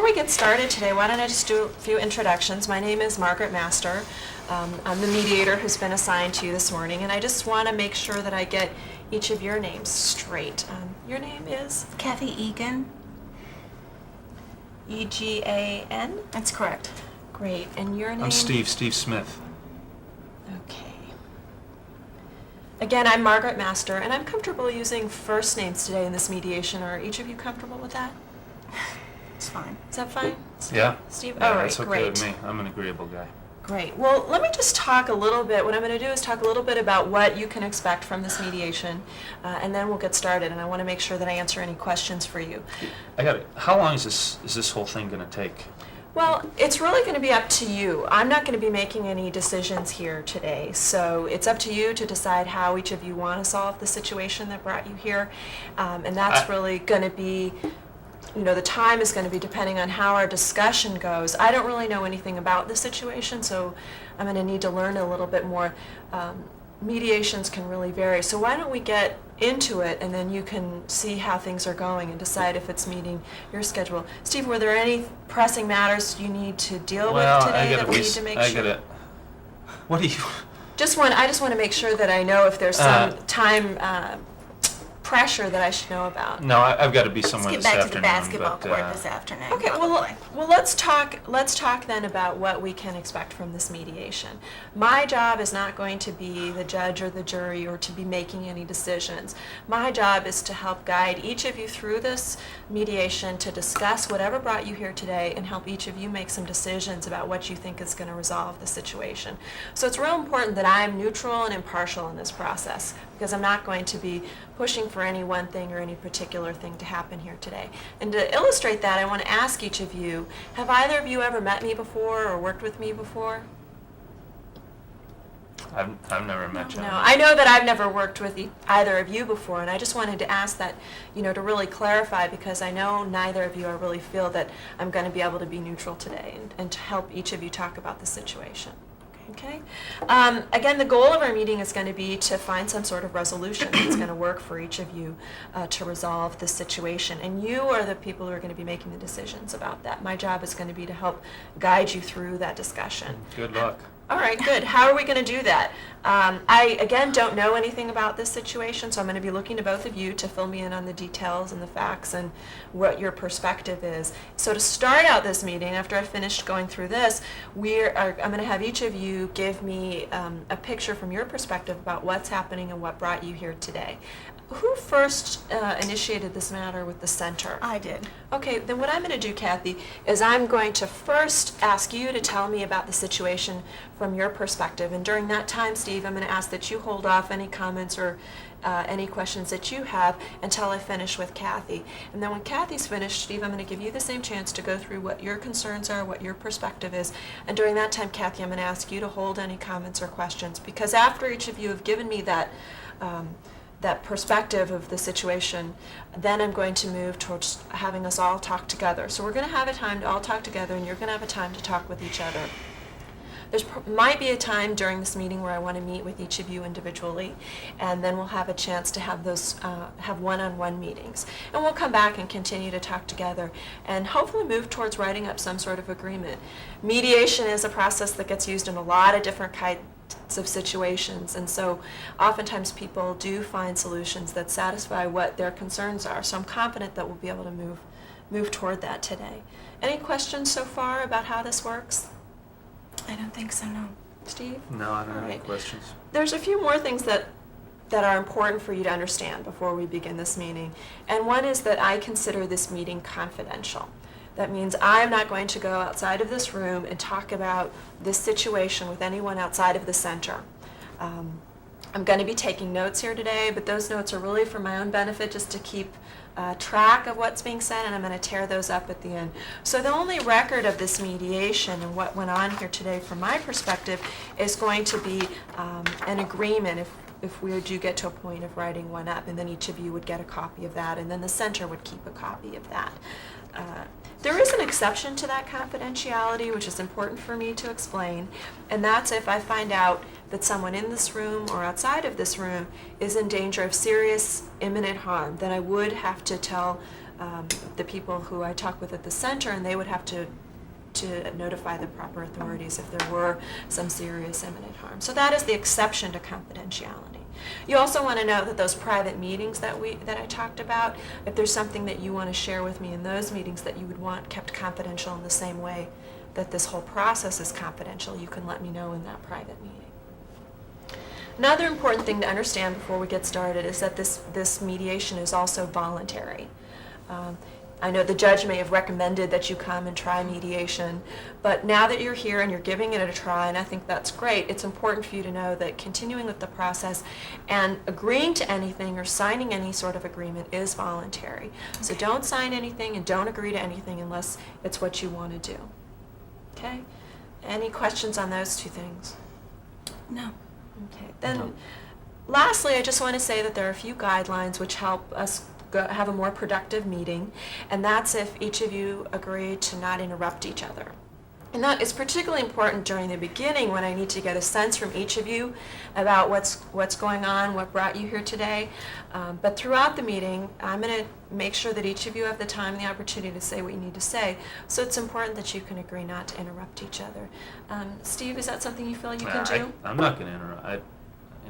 before we get started today, why don't I just do a few introductions. My name is Margaret Master. I'm the mediator who's been assigned to you this morning, and I just want to make sure that I get each of your names straight. Your name is? Kathy Egan. E-G-A-N? That's correct. Great. And your name? I'm Steve Smith. Okay. Again, I'm Margaret Master, and I'm comfortable using first names today in this mediation. Are each of you comfortable with that? It's fine. Is that fine? Yeah? Steve? Yeah, All right, that's okay great. with me. I'm an agreeable guy. Great. Well, let me just talk a little bit. What I'm going to do is talk a little bit about what you can expect from this mediation, and then we'll get started. And I want to make sure that I answer any questions for you. I got it. How long is this whole thing going to take? Well, it's really going to be up to you. I'm not going to be making any decisions here today, so it's up to you to decide how each of you want to solve the situation that brought you here, and that's really going to be, the time is going to be depending on how our discussion goes. I don't really know anything about the situation, so I'm going to need to learn a little bit more. Mediations can really vary, so why don't we get into it, and then you can see how things are going and decide if it's meeting your schedule. Steve, were there any pressing matters you need to deal with today that we need to make sure? What do you? I just want to make sure that I know if there's some time pressure that I should know about. No, I've got to be somewhere this Let's afternoon. get back to the basketball but, court this afternoon. Okay, well let's talk then about what we can expect from this mediation. My job is not going to be the judge or the jury or to be making any decisions. My job is to help guide each of you through this mediation, to discuss whatever brought you here today and help each of you make some decisions about what you think is going to resolve the situation. So it's real important that I'm neutral and impartial in this process, because I'm not going to be pushing for any one thing or any particular thing to happen here today. And to illustrate that, I want to ask each of you, have either of you ever met me before or worked with me before? I've never met you. No, I know that I've never worked with either of you before, and I just wanted to ask that, to really clarify, because I know neither of you I really feel that I'm going to be able to be neutral today and to help each of you talk about the situation. Okay. Again, the goal of our meeting is going to be to find some sort of resolution that's going to work for each of you to resolve this situation. And you are the people who are going to be making the decisions about that. My job is going to be to help guide you through that discussion. Good luck. All right, good. How are we going to do that? I, again, don't know anything about this situation, so I'm going to be looking to both of you to fill me in on the details and the facts and what your perspective is. So to start out this meeting, after I've finished going through this, I'm going to have each of you give me a picture from your perspective about what's happening and what brought you here today. Who first initiated this matter with the center? I did. Okay, then what I'm going to do, Kathy, is I'm going to first ask you to tell me about the situation from your perspective. And during that time, Steve, I'm going to ask that you hold off any comments or any questions that you have until I finish with Kathy. And then when Kathy's finished, Steve, I'm going to give you the same chance to go through what your concerns are, what your perspective is. And during that time, Kathy, I'm going to ask you to hold any comments or questions, because after each of you have given me that perspective of the situation, then I'm going to move towards having us all talk together. So we're going to have a time to all talk together, and you're going to have a time to talk with each other. There might be a time during this meeting where I want to meet with each of you individually, and then we'll have a chance to have those have one-on-one meetings. And we'll come back and continue to talk together and hopefully move towards writing up some sort of agreement. Mediation is a process that gets used in a lot of different kinds of situations, and so oftentimes people do find solutions that satisfy what their concerns are. So I'm confident that we'll be able to move toward that today. Any questions so far about how this works? I don't think so, no. Steve? No, I don't have any Right. questions. There's a few more things that are important for you to understand before we begin this meeting. And one is that I consider this meeting confidential. That means I'm not going to go outside of this room and talk about this situation with anyone outside of the center. I'm going to be taking notes here today, but those notes are really for my own benefit, just to keep track of what's being said, and I'm going to tear those up at the end. So the only record of this mediation and what went on here today from my perspective is going to be an agreement if we do get to a point of writing one up, and then each of you would get a copy of that, and then the center would keep a copy of that. There is an exception to that confidentiality, which is important for me to explain, and that's if I find out that someone in this room or outside of this room is in danger of serious imminent harm, then I would have to tell the people who I talk with at the center, and they would have to notify the proper authorities if there were some serious imminent harm. So that is the exception to confidentiality. You also want to know that those private meetings that I talked about, if there's something that you want to share with me in those meetings that you would want kept confidential in the same way that this whole process is confidential, you can let me know in that private meeting. Another important thing to understand before we get started is that this mediation is also voluntary. I know the judge may have recommended that you come and try mediation, but now that you're here and you're giving it a try, and I think that's great, it's important for you to know that continuing with the process and agreeing to anything or signing any sort of agreement is voluntary. So don't sign anything and don't agree to anything unless it's what you want to do. Okay? Any questions on those two things? No. Okay. Then, No. lastly, I just want to say that there are a few guidelines which help us have a more productive meeting, and that's if each of you agree to not interrupt each other. And that is particularly important during the beginning when I need to get a sense from each of you about what's going on, what brought you here today. But throughout the meeting, I'm going to make sure that each of you have the time and the opportunity to say what you need to say. So it's important that you can agree not to interrupt each other. Steve, is that something you feel you can do? I'm not going to interrupt.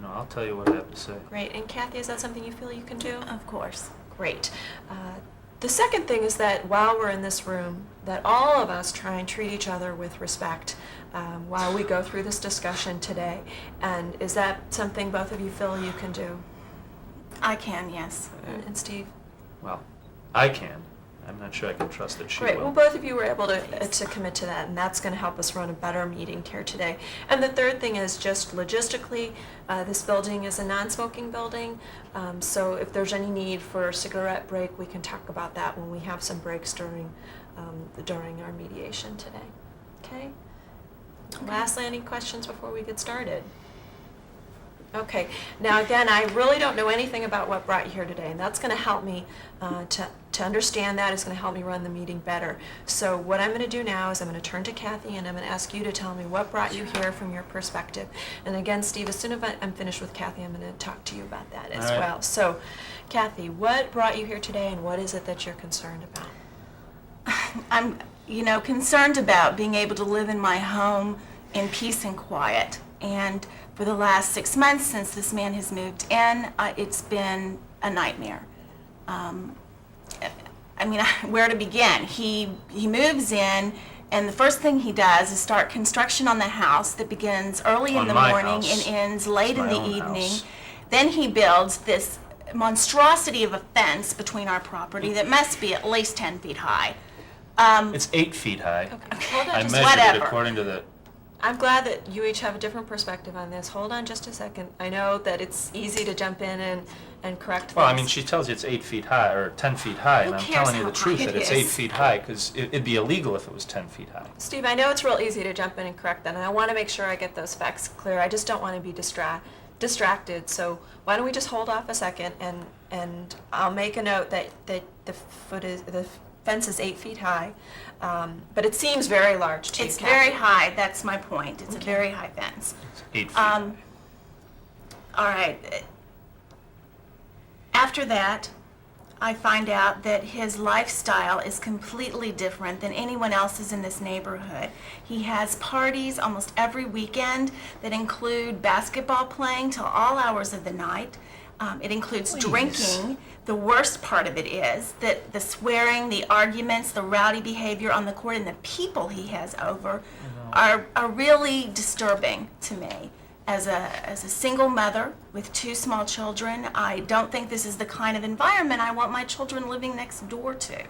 I'll tell you what I have to say. Great. And Kathy, is that something you feel you can do? Of course. Great. The second thing is that while we're in this room, that all of us try and treat each other with respect while we go through this discussion today. And is that something both of you feel you can do? I can, yes. And Steve? Well, I can. I'm not sure I can trust that she Great. will. Well, both of you were able to commit to that, and that's going to help us run a better meeting here today. And the third thing is just logistically, this building is a non-smoking building, so if there's any need for a cigarette break, we can talk about that when we have some breaks during our mediation today. Okay? Lastly, any questions before we get started? Okay. Now, again, I really don't know anything about what brought you here today, and that's going to help me to understand that. It's going to help me run the meeting better. So what I'm going to do now is I'm going to turn to Kathy, and I'm going to ask you to tell me what brought you here from your perspective. And again, Steve, as soon as I'm finished with Kathy, I'm going to talk to you about that as All right. well. So, Kathy, what brought you here today, and what is it that you're concerned about? I'm, concerned about being able to live in my home in peace and quiet. And for the last 6 months since this man has moved in, it's been a nightmare. Where to begin? He moves in, and the first thing he does is start construction on the house that begins early in On the my morning house. and ends late It's in my the own evening. house. Then he builds this monstrosity of a fence between our property that must be at least 10 feet high. It's 8 feet high. Okay. Hold on I just measured Whatever. it according to the... I'm glad that you each have a different perspective on this. Hold on just a second. I know that it's easy to jump in and correct things. Well, she tells you it's 8 feet high, or 10 feet high, and Who I'm cares telling you how the truth high that it it's 8 is? feet high, because it'd be illegal if it was 10 feet high. Steve, I know it's real easy to jump in and correct that, and I want to make sure I get those facts clear. I just don't want to be distracted. So why don't we just hold off a second, and I'll make a note that the fence is 8 feet high, but it seems very large to you, It's Kathy. very high, that's my point. It's Okay. a very high fence. It's 8 feet high. All right. After that, I find out that his lifestyle is completely different than anyone else's in this neighborhood. He has parties almost every weekend that include basketball playing till all hours of the night. It includes Please. drinking. The worst part of it is that the swearing, the arguments, the rowdy behavior on the court, and the people he has over are really disturbing to me. As a single mother with 2 small children, I don't think this is the kind of environment I want my children living next door to.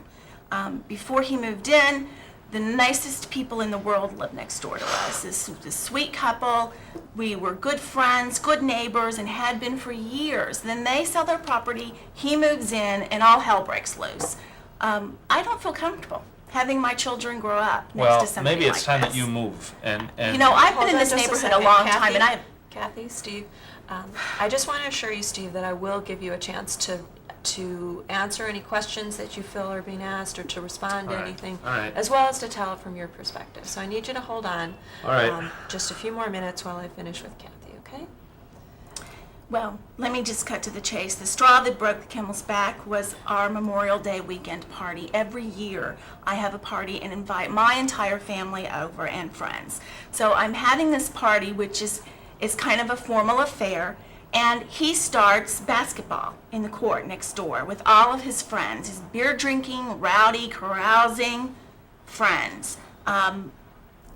Before he moved in, the nicest people in the world lived next door to us. This sweet couple, we were good friends, good neighbors, and had been for years. Then they sell their property, he moves in, and all hell breaks loose. I don't feel comfortable having my children grow up next Well, to somebody maybe it's like time this. that you move, and... I've Hold been in on this just a neighborhood a second. long time, and Kathy, Steve, I just want to assure you, Steve, that I will give you a chance to answer any questions that you feel are being asked, or to respond to All right. anything, All right. as well as to tell it from your perspective. So I need you to hold on All right. just a few more minutes while I finish with Kathy, okay? Well, let me just cut to the chase. The straw that broke the camel's back was our Memorial Day weekend party. Every year I have a party and invite my entire family over and friends. So I'm having this party, which is kind of a formal affair, and he starts basketball in the court next door with all of his friends, his beer drinking, rowdy, carousing friends.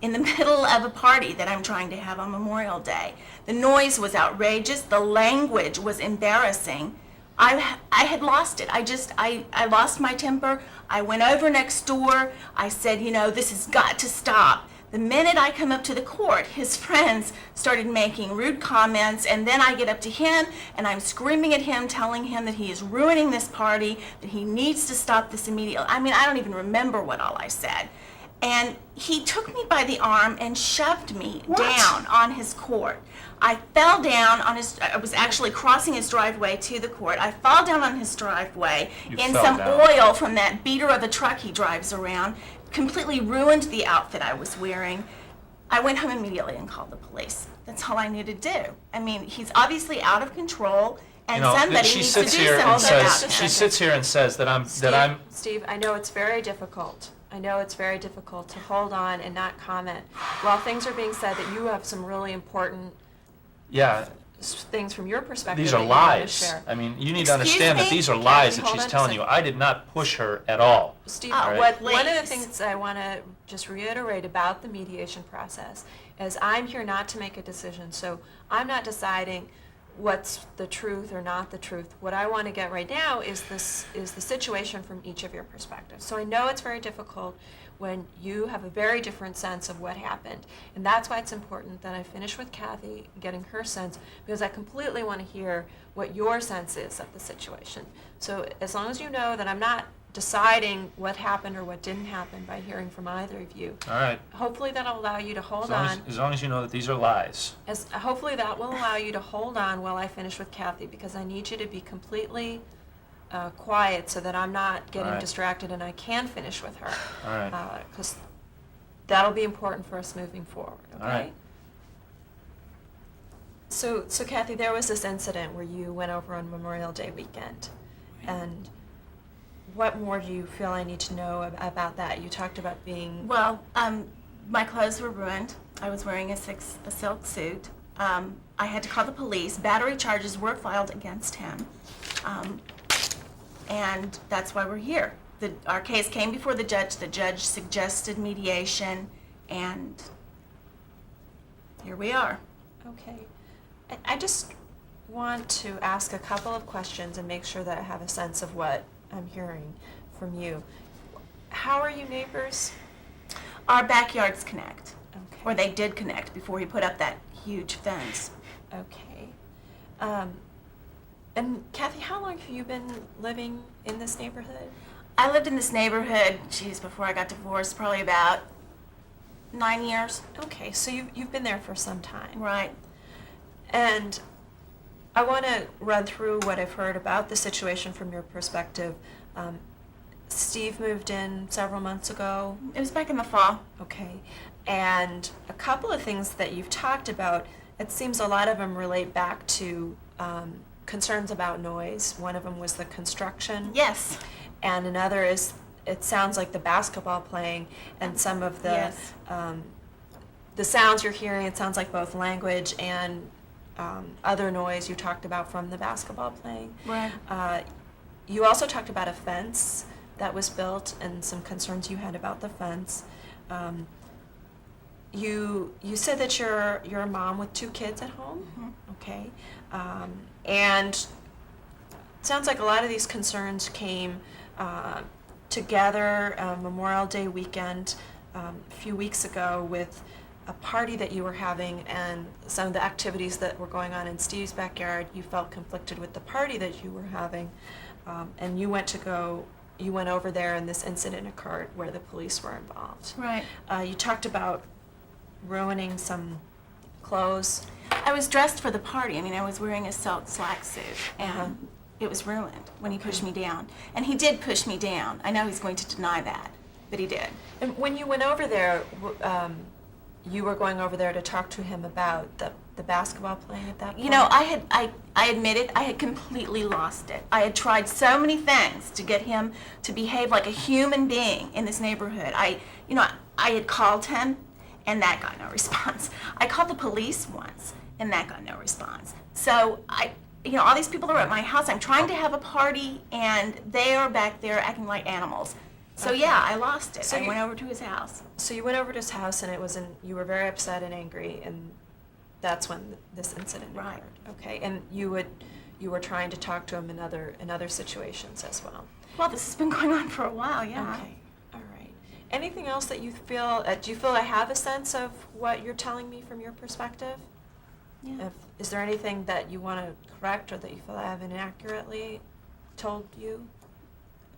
In the middle of a party that I'm trying to have on Memorial Day. The noise was outrageous. The language was embarrassing. I had lost it. I lost my temper. I went over next door. I said, this has got to stop. The minute I come up to the court, his friends started making rude comments, and then I get up to him and I'm screaming at him, telling him that he is ruining this party, that he needs to stop this immediately. I don't even remember what all I said. And he took me by the arm and shoved me down on his court. I fell down I was actually crossing his driveway to the court. I fell down on his driveway in some oil from that beater of a truck he drives around. Completely ruined the outfit I was wearing. I went home immediately and called the police. That's all I knew to do. He's obviously out of control, and somebody needs to do something about him. She sits here and says that I'm. Steve, I know it's very difficult. To hold on and not comment while things are being said that you have some really important things from your perspective. These that are you want to lies. share. You need to understand that these are Kathy, lies that hold she's on a telling you. second. I did not push her at all. Steve, right. one of the Please. things I want to just reiterate about the mediation process is I'm here not to make a decision. So I'm not deciding what's the truth or not the truth. What I want to get right now is the situation from each of your perspectives. So I know it's very difficult when you have a very different sense of what happened. And that's why it's important that I finish with Kathy, getting her sense, because I completely want to hear what your sense is of the situation. So as long as you know that I'm not deciding what happened or what didn't happen by hearing from either of you, All right. hopefully that'll allow you to hold on. As long as you know that these are lies. Hopefully that will allow you to hold on while I finish with Kathy, because I need you to be completely quiet so that I'm not getting All right. distracted and I can finish with her. All right. Because that'll be important for us moving forward, okay? All right. So Kathy, there was this incident where you went over on Memorial Day weekend, and what more do you feel I need to know about that? You talked about being... Well, my clothes were ruined. I was wearing a silk suit. I had to call the police. Battery charges were filed against him. And that's why we're here. Our case came before the judge. The judge suggested mediation, and here we are. Okay. I just want to ask a couple of questions and make sure that I have a sense of what I'm hearing from you. How are you neighbors? Our backyards connect, Okay. or they did connect before he put up that huge fence. Okay. And Kathy, how long have you been living in this neighborhood? I lived in this neighborhood, before I got divorced, probably about 9 years. Okay, so you've been there for some time. Right. And I want to run through what I've heard about the situation from your perspective. Steve moved in several months ago. It was back in the fall. Okay. And a couple of things that you've talked about, it seems a lot of them relate back to concerns about noise. One of them was the construction. Yes. And another is, it sounds like the basketball playing and some of the Yes. The sounds you're hearing. It sounds like both language and other noise you talked about from the basketball playing. Right. You also talked about a fence that was built and some concerns you had about the fence. You said that you're a mom with 2 kids at home. Mm-hmm. Okay. And it sounds like a lot of these concerns came together Memorial Day weekend a few weeks ago with a party that you were having and some of the activities that were going on in Steve's backyard. You felt conflicted with the party that you were having, and you went over there and this incident occurred where the police were involved. Right. You talked about ruining some clothes. I was dressed for the party. I was wearing a silk slack suit, and Uh-huh. it was ruined when he pushed me down. And he did push me down. I know he's going to deny that, but he did. And when you went over there, you were going over there to talk to him about the the basketball playing at that point? You know, I admitted I had completely lost it. I had tried so many things to get him to behave like a human being in this neighborhood. I had called him, and that got no response. I called the police once, and that got no response. So all these people are at my house. I'm trying to have a party, and they are back there acting like animals. So Okay. yeah, I lost it. So I you- went over to his house. So you went over to his house, and you were very upset and angry, and that's when this incident Right. occurred. Okay, and you were trying to talk to him in other situations as well. Well, this has been going on for a while, yeah. Okay, all right. Anything else that you feel? Do you feel I have a sense of what you're telling me from your perspective? Yeah. Is there anything that you want to correct, or that you feel I have inaccurately told you?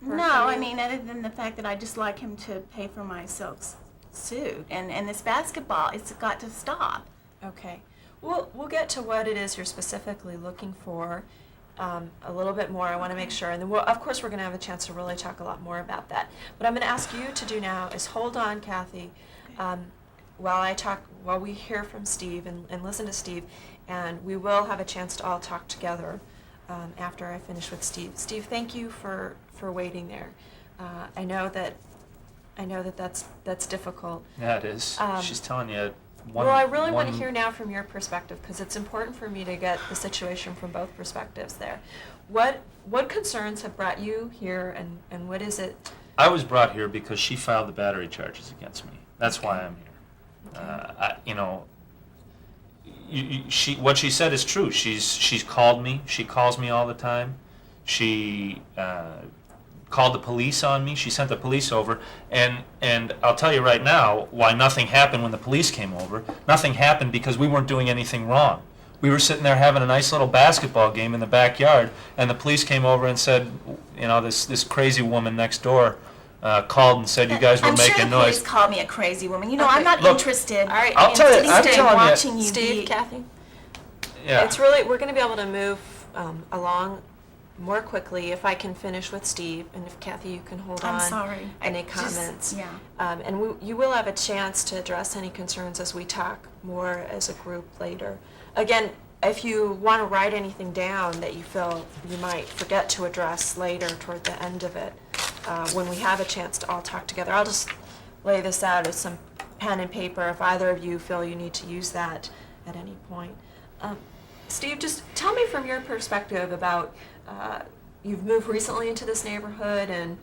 Heard No, from I you? mean, other than the fact that I just like him to pay for my silk suit, and this basketball, it's got to stop. Okay. We'll get to what it is you're specifically looking for a little bit more. I want to make sure, and then of course we're going to have a chance to really talk a lot more about that. What I'm going to ask you to do now is hold on, Kathy, while we hear from Steve and listen to Steve, and we will have a chance to all talk together after I finish with Steve. Steve, thank you for waiting there. I know that that's difficult. Yeah, it is. She's telling you Well, I really want to one- hear now from your perspective, because it's important for me to get the situation from both perspectives there. What concerns have brought you here, and what is it? I was brought here because she filed the battery charges against me. That's why I'm here. What she said is true. She's called me. She calls me all the time. She called the police on me. She sent the police over, and I'll tell you right now why nothing happened when the police came over. Nothing happened because we weren't doing anything wrong. We were sitting there having a nice little basketball game in the backyard, and the police came over and said, this crazy woman next door called and said you guys were I'm making sure the noise. police called me a crazy woman. Okay. I'm not Look, interested. all right, I'll tell you- in I'm sitting telling you- watching you Steve, be- Kathy, Yeah. it's really, we're going to be able to move along more quickly if I can finish with Steve, and if Kathy, you can hold on. I'm sorry. Any Just- comments? yeah. And you will have a chance to address any concerns as we talk more as a group later. Again, if you want to write anything down that you feel you might forget to address later toward the end of it, when we have a chance to all talk together, I'll just lay this out as some pen and paper if either of you feel you need to use that at any point. Steve, just tell me from your perspective about, you've moved recently into this neighborhood, and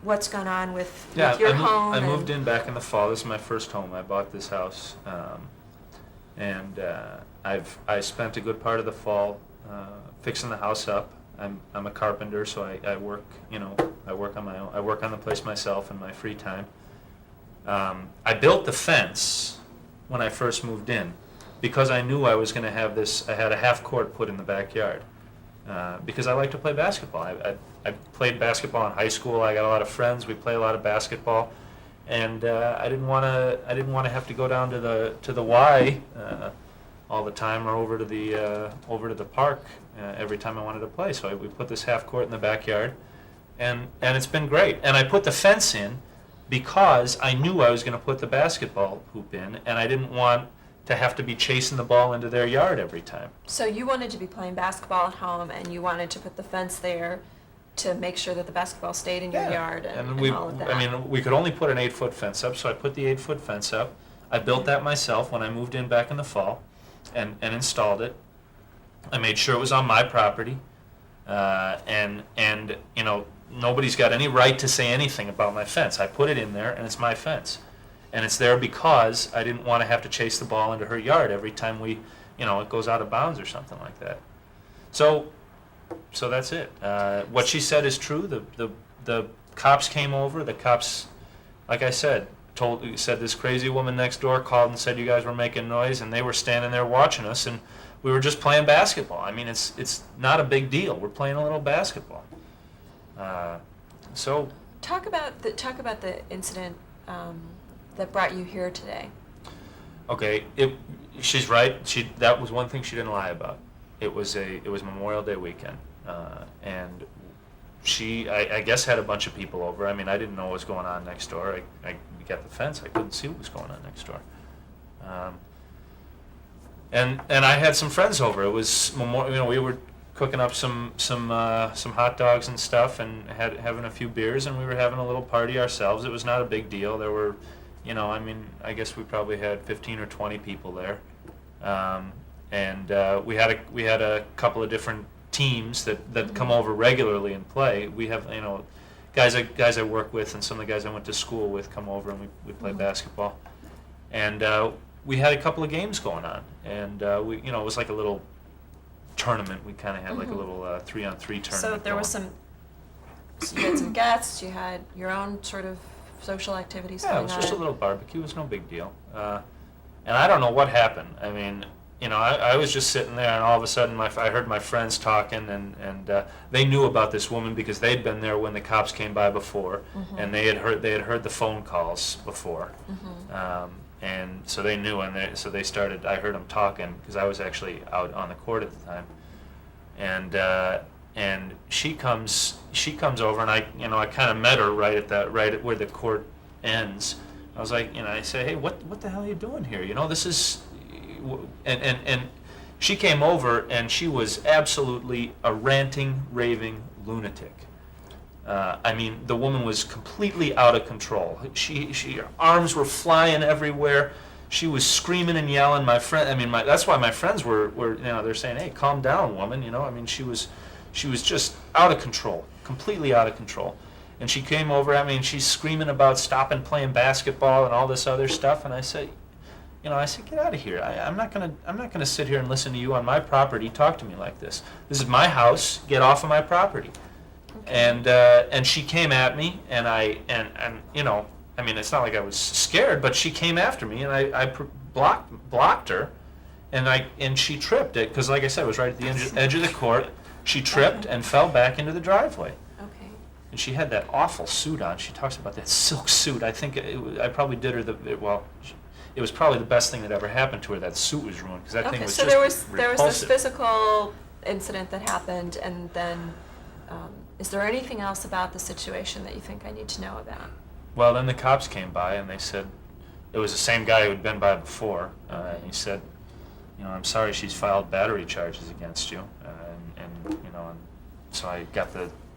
what's gone on with your home. I and- moved in back in the fall. This is my first home. I bought this house, and I spent a good part of the fall fixing the house up. I'm a carpenter, so I work. I work on my own. I work on the place myself in my free time. I built the fence when I first moved in because I knew I was going to have this. I had a half court put in the backyard. Because I like to play basketball. I played basketball in high school. I got a lot of friends. We play a lot of basketball, and I didn't want to have to go down to the Y all the time, or over to the park every time I wanted to play. So we put this half court in the backyard, and it's been great. And I put the fence in because I knew I was going to put the basketball hoop in, and I didn't want to have to be chasing the ball into their yard every time. So you wanted to be playing basketball at home, and you wanted to put the fence there to make sure that the basketball stayed in your yard and all of that. I mean, we could only put an 8-foot fence up, so I put the 8-foot fence up. I built that myself when I moved in back in the fall, and installed it. I made sure it was on my property, and nobody's got any right to say anything about my fence. I put it in there, and it's my fence. And it's there because I didn't want to have to chase the ball into her yard every time it goes out of bounds or something like that. So that's it. What she said is true. The cops came over. The cops, like I said, said this crazy woman next door called and said you guys were making noise, and they were standing there watching us, and we were just playing basketball. I mean, it's not a big deal. We're playing a little basketball. So Talk about the incident that brought you here today. okay, she's right. That was one thing she didn't lie about. It was Memorial Day weekend, and she, I guess, had a bunch of people over. I mean, I didn't know what was going on next door. We got the fence. I couldn't see what was going on next door. and I had some friends over. It was we were cooking up some hot dogs and stuff, and having a few beers, and we were having a little party ourselves. It was not a big deal. There were, I guess we probably had 15 or 20 people there, and we had a couple of different teams that come over regularly and play. We have guys I work with and some of the guys I went to school with come over, and we play basketball, and we had a couple of games going on, and it was like a little tournament. We kind of had like a little 3-on-3 tournament. So there was so you had some guests, you had your own sort of social activities Yeah, going it was on. just a little barbecue. It was no big deal. And I don't know what happened. I mean, I was just sitting there, and all of a sudden I heard my friends talking, and they knew about this woman because they'd been there when the cops came by before, and they had heard the phone calls before, and so they knew, and so they started. I heard them talking because I was actually out on the court at the time, and she comes over, and I kind of met her right at where the court ends. I was like, I say, hey, what the hell are you doing here? This is, and she came over, and she was absolutely a ranting, raving lunatic. I mean, the woman was completely out of control. Her arms were flying everywhere. She was screaming and yelling. That's why my friends were they're saying, hey, calm down, woman. I mean, she was just out of control, completely out of control. And she came over at me, and she's screaming about stopping playing basketball and all this other stuff. And I said, get out of here. I'm not gonna sit here and listen to you on my property talk to me like this. This is my house. Get off of my property. Okay. And she came at me, and it's not like I was scared, but she came after me, and I blocked her, and she tripped it because, like I said, it was right at the edge of the court. She tripped and fell back into the driveway. Okay. And she had that awful suit on. She talks about that silk suit. I think I probably did her it was probably the best thing that ever happened to her. That suit was ruined because that thing was so just there was this repulsive. physical incident that happened, and then is there anything else about the situation that you think I need to know about? Well, then the cops came by, and they said it was the same guy who had been by before. And he said, I'm sorry, she's filed battery charges against you, and so I got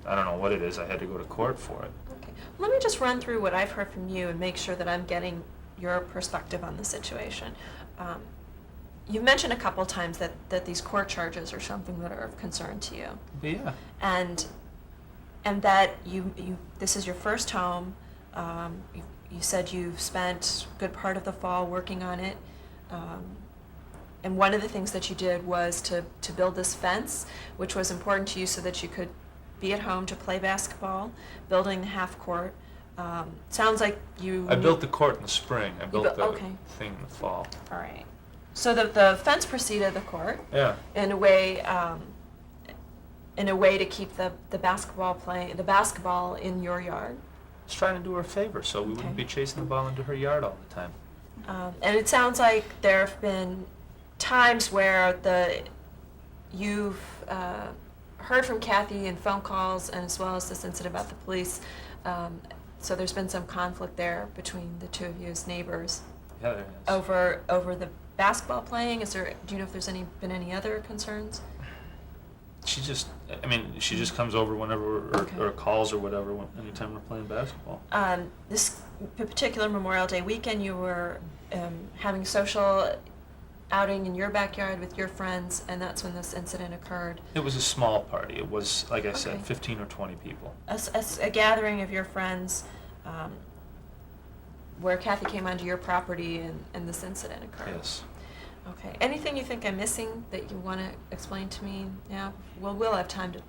I don't know what it is. I had to go to court for it. Okay. Let me just run through what I've heard from you and make sure that I'm getting your perspective on the situation. You mentioned a couple times that these court charges are something that are of concern to you. But yeah. And that you this is your first home. You said you've spent a good part of the fall working on it. And one of the things that you did was to build this fence, which was important to you so that you could be at home to play basketball, building the half court. Sounds like you... I built the court in the spring. I built the okay. thing in the fall. All right. So the fence preceded the court. Yeah. In a way to keep the basketball in your yard. I was trying to do her a favor so we wouldn't Okay. be chasing the ball into her yard all the time. And it sounds like there have been times where you've heard from Kathy in phone calls, and as well as this incident about the police. So there's been some conflict there between the two of you as neighbors Yeah, there is. over the basketball playing. Do you know if there's been any other concerns? She just comes over whenever, Okay. or calls or whatever, anytime we're playing basketball. This particular Memorial Day weekend, you were having a social outing in your backyard with your friends, and that's when this incident occurred. It was a small party. It was, like I said, Okay. 15 or 20 people. A gathering of your friends where Kathy came onto your property and this incident occurred. Yes. Okay. Anything you think I'm missing that you want to explain to me now? Well, we'll have time to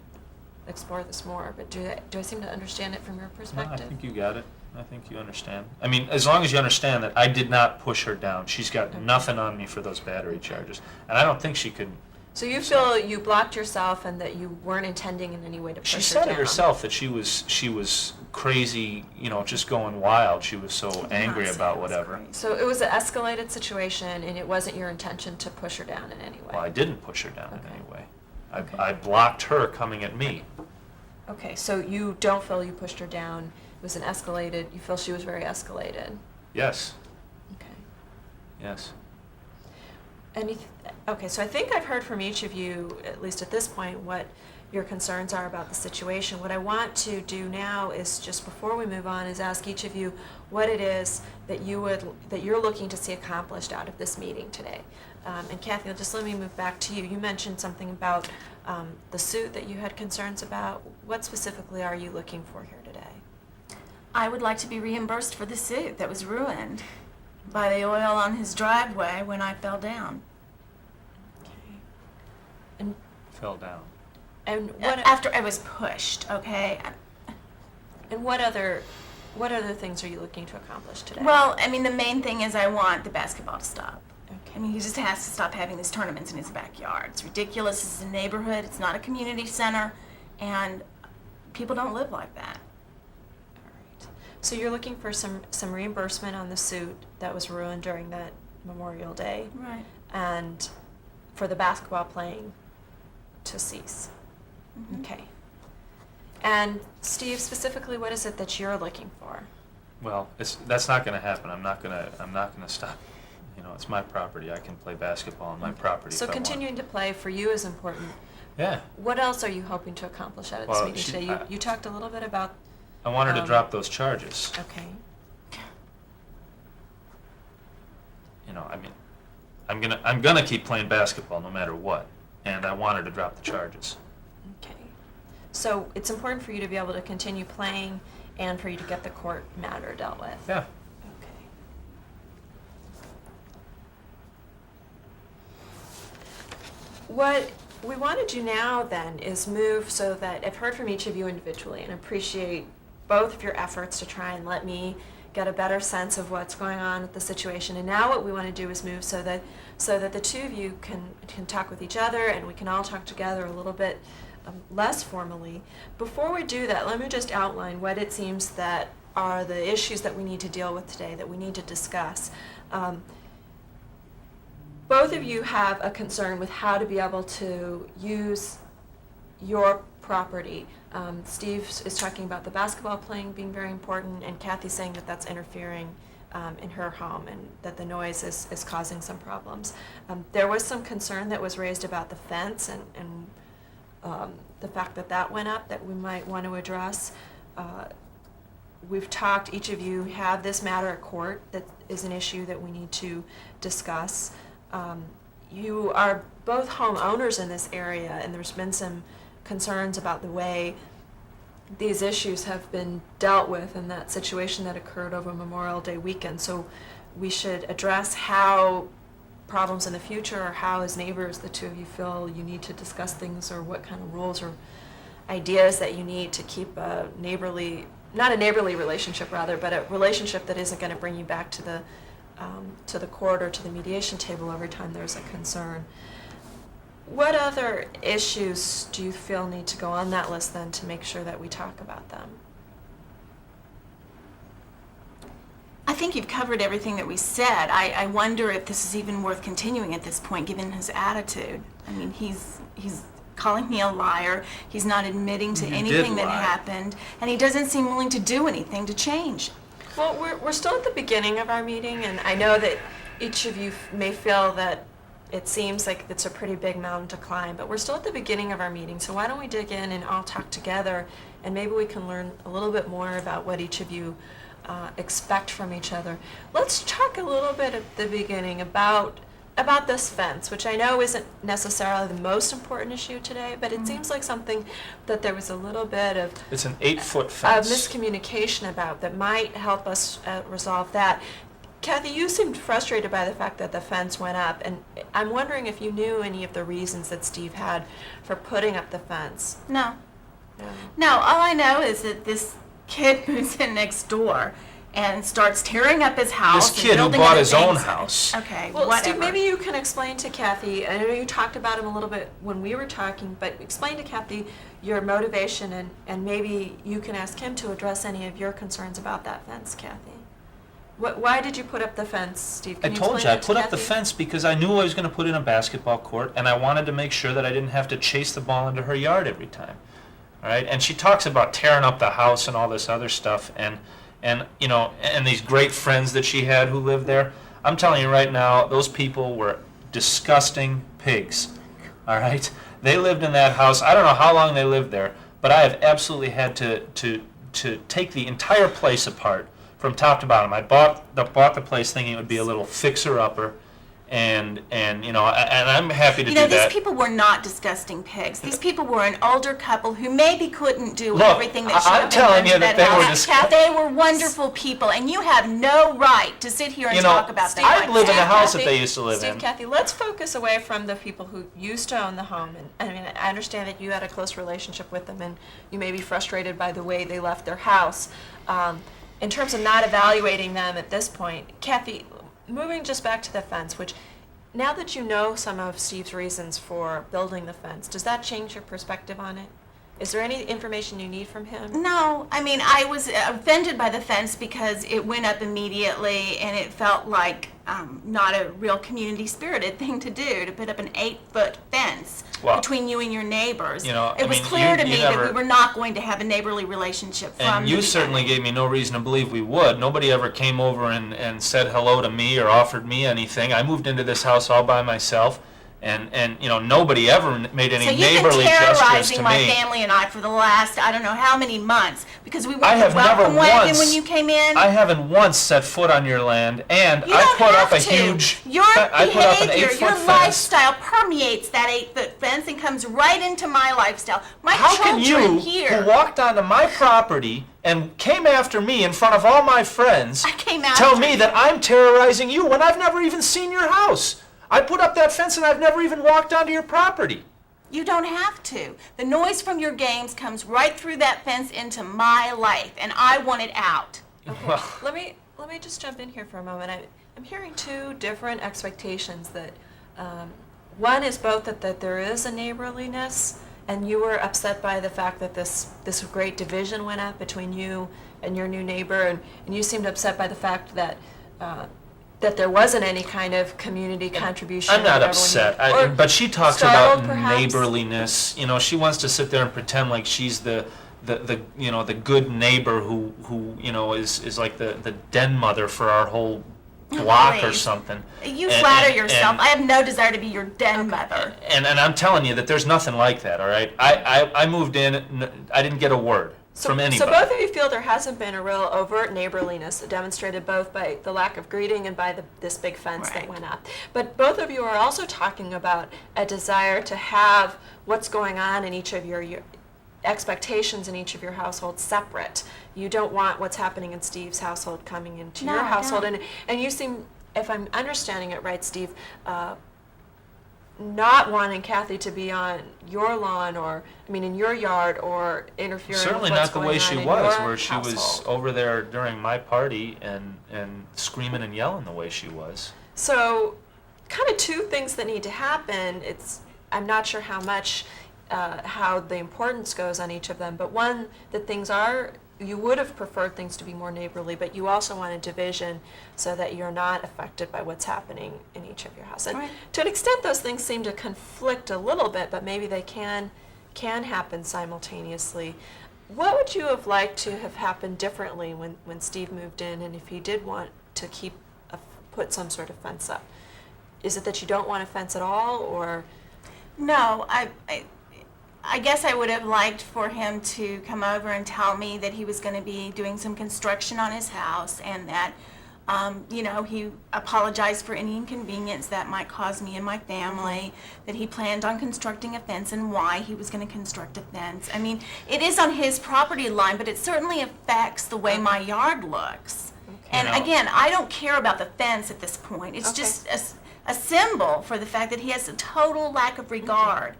explore this more, but do I seem to understand it from your No, perspective? I think you got it. I think you understand. I mean, as long as you understand that I did not push her down. She's got Okay. nothing on me for those battery charges. And I don't think she could... So you feel you blocked yourself and that you weren't intending in any way to push She her said down? it herself that she was crazy, just going wild. She was so angry Not about saying it's whatever. crazy. So it was an escalated situation, and it wasn't your intention to push her down in any way? Well, I didn't push her down Okay. in any way. Okay. I blocked her coming at me. Okay, so you don't feel you pushed her down. It was you feel she was very escalated? Yes. Okay. Yes. Okay, so I think I've heard from each of you, at least at this point, what your concerns are about the situation. What I want to do now is, just before we move on, is ask each of you what it is that you're looking to see accomplished out of this meeting today. And Kathy, just let me move back to you. You mentioned something about the suit that you had concerns about. What specifically are you looking for here today? I would like to be reimbursed for the suit that was ruined by the oil on his driveway when I fell down. Okay. And Fell down. what After I was pushed, okay? and what other things are you looking to accomplish today? Well, I mean, the main thing is I want the basketball to stop. Okay. I mean, he just has to stop having these tournaments in his backyard. It's ridiculous. It's a neighborhood. It's not a community center. And people don't live like that. All right. So you're looking for some reimbursement on the suit that was ruined during that Memorial Day, Right. and for the basketball playing to cease. Mhm. Okay. And Steve, specifically, what is it that you're looking for? Well, that's not going to happen. I'm not going to stop. You know, it's my property. I can play basketball on my property. So if I want. continuing to play for you is important. Yeah. What else are you hoping to accomplish out of this Well, meeting she- today? You talked a little bit about. I want her to Um, drop those charges. Okay. You know, I mean, I'm gonna keep playing basketball no matter what, and I want her to drop the charges. Okay. So it's important for you to be able to continue playing and for you to get the court matter dealt with. Yeah. Okay. What we want to do now then is move so that I've heard from each of you individually and appreciate both of your efforts to try and let me get a better sense of what's going on with the situation. And now what we want to do is move so that the two of you can talk with each other and we can all talk together a little bit less formally. Before we do that, let me just outline what it seems that are the issues that we need to deal with today, that we need to discuss. Both of you have a concern with how to be able to use your property. Steve is talking about the basketball playing being very important, and Kathy's saying that that's interfering in her home and that the noise is causing some problems. There was some concern that was raised about the fence and the fact that that went up that we might want to address. We've talked, each of you have this matter at court that is an issue that we need to discuss. You are both homeowners in this area, and there's been some concerns about the way these issues have been dealt with in that situation that occurred over Memorial Day weekend. So we should address how problems in the future, or how as neighbors the two of you feel you need to discuss things, or what kind of rules or ideas that you need to keep a neighborly, not a neighborly relationship rather, but a relationship that isn't going to bring you back to the court or to the mediation table every time there's a concern. What other issues do you feel need to go on that list then to make sure that we talk about them? I think you've covered everything that we said. I wonder if this is even worth continuing at this point, given his attitude. I mean, he's calling me a liar. He's not admitting to You anything did that lie. happened, and he doesn't seem willing to do anything to change. Well, we're still at the beginning of our meeting, and I know that each of you may feel that it seems like it's a pretty big mountain to climb, but we're still at the beginning of our meeting, so why don't we dig in and all talk together, and maybe we can learn a little bit more about what each of you expect from each other. Let's talk a little bit at the beginning about this fence, which I know isn't necessarily the most important issue today, but it seems like something that there was a little bit of It's an 8-foot fence. miscommunication about that might help us resolve that. Kathy, you seemed frustrated by the fact that the fence went up, and I'm wondering if you knew any of the reasons that Steve had for putting up the fence. No. No. No, all I know is that this kid moves in next door and starts tearing up his house. This and kid who building bought other his own things. house. Okay, Well, whatever. Steve, maybe you can explain to Kathy, I know you talked about him a little bit when we were talking, but explain to Kathy your motivation, and maybe you can ask him to address any of your concerns about that fence, Kathy. Why did you put up the fence, Steve? I Can you told you, explain I that to put up the Kathy? fence because I knew I was going to put in a basketball court, and I wanted to make sure that I didn't have to chase the ball into her yard every time. All right, and she talks about tearing up the house and all this other stuff, and you know, and these great friends that she had who lived there. I'm telling you right now, those people were disgusting pigs, all right? They lived in that house. I don't know how long they lived there, but I have absolutely had to take the entire place apart from top to bottom. I bought the place thinking it would be a little fixer-upper, and I'm happy to do that. These people were not disgusting pigs. These people were an older couple who maybe couldn't do Look, everything that should I'm have been telling done you to that that they were house. disgusting. They were wonderful people, and you have no right to sit here and talk about them I'd like live in that. the house that Kathy, they used to live Steve, in. Kathy, let's focus away from the people who used to own the home. And I mean, I understand that you had a close relationship with them, and you may be frustrated by the way they left their house. In terms of not evaluating them at this point, Kathy, moving just back to the fence, which now that you know some of Steve's reasons for building the fence, does that change your perspective on it? Is there any information you need from him? No, I mean, I was offended by the fence because it went up immediately, and it felt like not a real community-spirited thing to do, to put up an 8-foot fence Well, between you and your neighbors. you know, It I was mean, clear you to me never- that we were not going to have a neighborly relationship from And the you certainly beginning. gave me no reason to believe we would. Nobody ever came over and said hello to me or offered me anything. I moved into this house all by myself, and nobody ever made any So you've neighborly been gestures terrorizing to my me. family and I for the last, I don't know how many months, because we I went have to welcome never wagon once. when you came in. I haven't once set foot on your land, and You I don't put have up a to. huge. Your I put up an behavior, 8-foot your fence. lifestyle permeates that 8-foot fence and comes right into my lifestyle. My How can children you, here. who walked onto my property and came after me in front of all my friends, I came tell after me you. that I'm terrorizing you when I've never even seen your house? I put up that fence and I've never even walked onto your property. You don't have to. The noise from your games comes right through that fence into my life, and I want it out. Okay, Well- let me just jump in here for a moment. I'm hearing two different expectations that, one is both that there is a neighborliness, and you were upset by the fact that this great division went up between you and your new neighbor, and you seemed upset by the fact that that there wasn't any kind of community contribution. I'm not that everyone upset, needed. Or but she talks startled, about perhaps? neighborliness. You know, she wants to sit there and pretend like she's the good neighbor who is like the den mother for our whole block or Please. something. You And- flatter and- yourself. and- I have no desire to be your den mother. And I'm telling you that there's nothing like that, all right? I moved in, I didn't get a word from anybody. So both of you feel there hasn't been a real overt neighborliness demonstrated both by the lack of greeting and by this big fence that Right. went up. But both of you are also talking about a desire to have what's going on in each of your expectations in each of your households separate. You don't want what's happening in Steve's household coming into No, your I household. don't. And you seem, if I'm understanding it right, Steve, not wanting Kathy to be on your lawn or, I mean, in your yard or interfering Certainly with what's not the going way on she in was, your where she was household. over there during my party and screaming and yelling the way she was. So, kind of two things that need to happen. I'm not sure how much, how the importance goes on each of them, but one, that things are, you would have preferred things to be more neighborly, but you also want a division so that you're not affected by what's happening in each of your houses. And Right. to an extent, those things seem to conflict a little bit, but maybe they can happen simultaneously. What would you have liked to have happened differently when Steve moved in, and if he did want to put some sort of fence up? Is it that you don't want a fence at all, or? No, I guess I would have liked for him to come over and tell me that he was going to be doing some construction on his house, and that, he apologized for any inconvenience that might cause me and my family, that he planned on constructing a fence and why he was going to construct a fence. I mean, it is on his property line, but it certainly affects the way my yard looks. And You know- again, I don't care about the fence at this point. It's Okay. just a symbol for the fact that he has a total lack of regard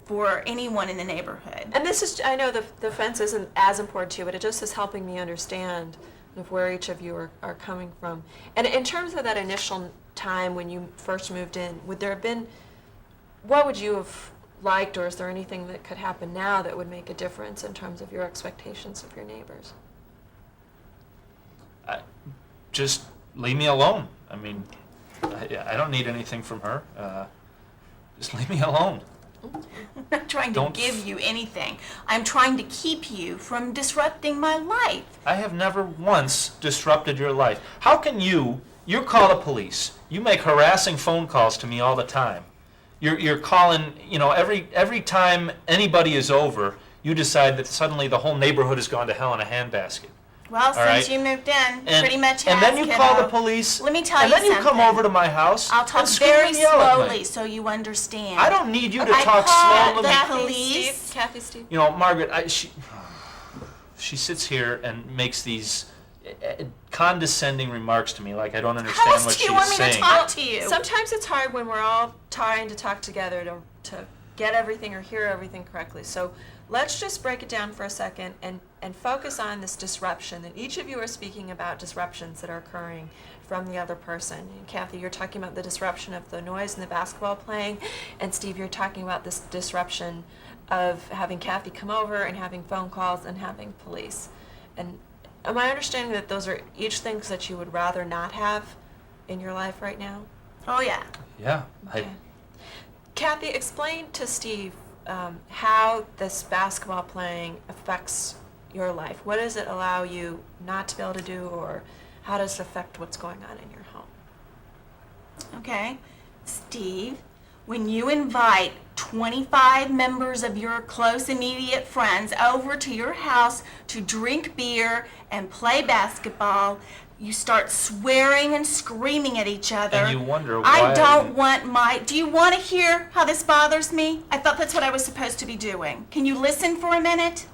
for anyone in the neighborhood. And this is, I know the fence isn't as important to you, but it just is helping me understand of where each of you are coming from. And in terms of that initial time when you first moved in, would there have been, what would you have liked, or is there anything that could happen now that would make a difference in terms of your expectations of your neighbors? Just leave me alone. I mean, I don't need anything from her. Just leave me alone. I'm not trying to Don't give you anything. I'm trying to keep you from disrupting my life. I have never once disrupted your life. How can you call the police, you make harassing phone calls to me all the time, You're calling, every time anybody is over, you decide that suddenly the whole neighborhood has gone to hell in a handbasket. Well, since right. you moved in, And, pretty much and has, then you kiddo. call the police. Let me tell and you then you come something. over to my house. I'll talk and scream very and yell at me. slowly so you understand. I don't need you to I talk called slowly. the police. Kathy, Steve. Margaret, she sits here and makes these condescending remarks to me, like I don't understand How else what do she's you want me saying. to talk to you? Sometimes it's hard when we're all trying to talk together to get everything or hear everything correctly. So let's just break it down for a second and focus on this disruption. And each of you are speaking about disruptions that are occurring from the other person. And Kathy, you're talking about the disruption of the noise and the basketball playing. And Steve, you're talking about this disruption of having Kathy come over and having phone calls and having police. And am I understanding that those are each things that you would rather not have in your life right now? Oh, yeah. Yeah. Okay. Kathy, explain to Steve how this basketball playing affects your life. What does it allow you not to be able to do, or how does it affect what's going on in your home? Okay. Steve, when you invite 25 members of your close immediate friends over to your house to drink beer and play basketball, you start swearing and screaming at each other. And you wonder why. I don't want my... Do you want to hear how this bothers me? I thought that's what I was supposed to be doing. Can you listen for a minute?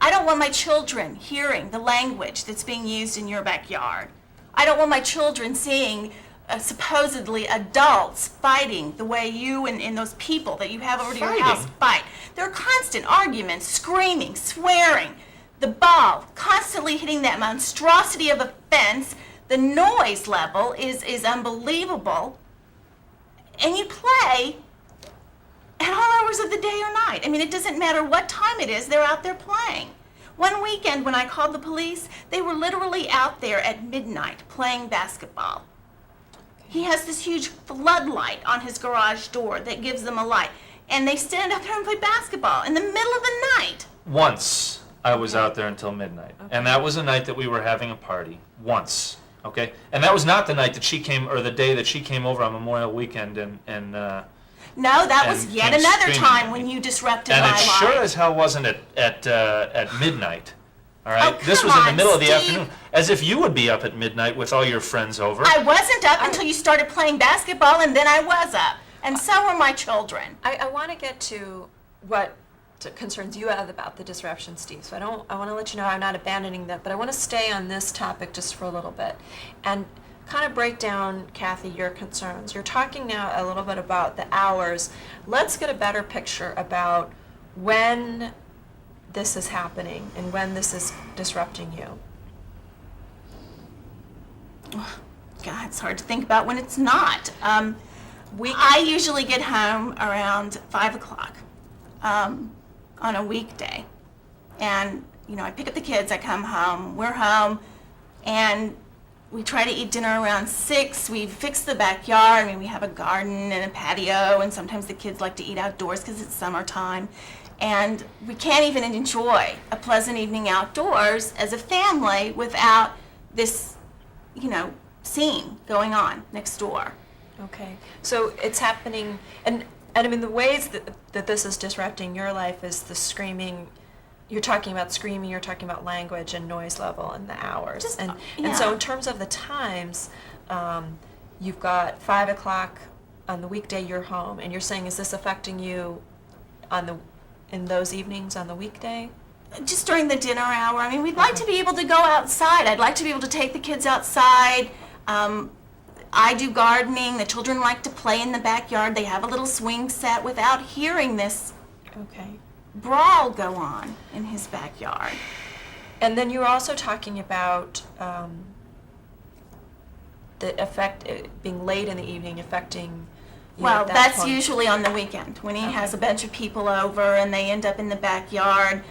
I don't want my children hearing the language that's being used in your backyard. I don't want my children seeing supposedly adults fighting the way you and those people that you have over to your house fight. There are constant arguments, screaming, swearing, the ball constantly hitting that monstrosity of a fence. The noise level is unbelievable. And you play at all hours of the day or night. I mean, it doesn't matter what time it is, they're out there playing. One weekend when I called the police, they were literally out there at midnight playing basketball. He has this huge floodlight on his garage door that gives them a light. And they stand up there and play basketball in the middle of the night. Once I was out there until midnight. Okay. And that was the night that we were having a party. Once. Okay? And that was not the night that she came, or the day that she came over on Memorial Weekend and No, that was And yet came another screaming time at when me. you disrupted and my it life. sure as hell wasn't at midnight. All right? Oh, This come was in the on, middle of the Steve. afternoon. As if you would be up at midnight with all your friends over. I wasn't up until you started playing basketball, and then I was up. And so were my children. I want to get to what concerns you about the disruption, Steve. So I want to let you know I'm not abandoning that, but I want to stay on this topic just for a little bit and kind of break down, Kathy, your concerns. You're talking now a little bit about the hours. Let's get a better picture about when this is happening and when this is disrupting you. God, it's hard to think about when it's not. I usually get home around 5 o'clock on a weekday. And, I pick up the kids, I come home, we're home, and we try to eat dinner around 6. We fix the backyard. I mean, we have a garden and a patio, and sometimes the kids like to eat outdoors because it's summertime. And we can't even enjoy a pleasant evening outdoors as a family without this, scene going on next door. Okay, so it's happening, and I mean, the ways that this is disrupting your life is the screaming. You're talking about screaming, you're talking about language and noise level and the hours. And so in terms of the times, you've got 5 o'clock on the weekday you're home, and you're saying, is this affecting you in those evenings on the weekday? Just during the dinner hour. I mean, we'd like to be able to go outside. I'd like to be able to take the kids outside. I do gardening. The children like to play in the backyard. They have a little swing set without hearing this Okay. brawl go on in his backyard. And then you were also talking about the effect, being late in the evening affecting you Well, at that that's point. usually on the weekend when he has a bunch of people over and they end up in the backyard.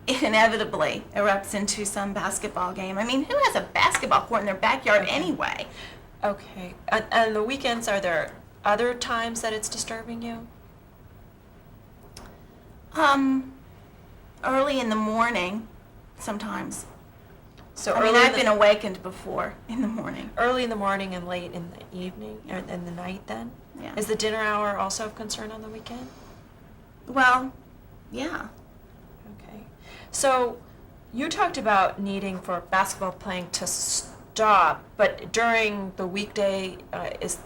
It inevitably erupts into some basketball game. I mean, who has a basketball court in their backyard anyway? Okay. And the weekends, are there other times that it's disturbing you? Early in the morning, sometimes. So I mean, early in I've the- been awakened before in the morning. Early in the morning and late in the evening, or in the night then? Yeah. Is the dinner hour also of concern on the weekend? Well, yeah. Okay. So you talked about needing for basketball playing to stop, but during the weekday,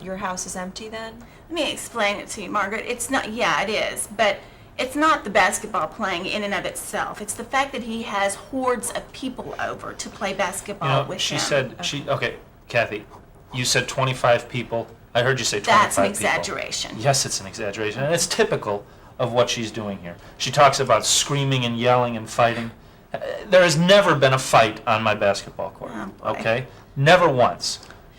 your house is empty then? Let me explain it to you, Margaret. It's not, yeah, it is, but it's not the basketball playing in and of itself. It's the fact that he has hordes of people over to play basketball with she him. said, okay, Kathy, you said 25 people. I heard you say 25 That's an people. exaggeration. Yes, it's an exaggeration, and it's typical of what she's doing here. She talks about screaming and yelling and fighting. There has never been a fight on my basketball court, Oh, boy. okay? Never once,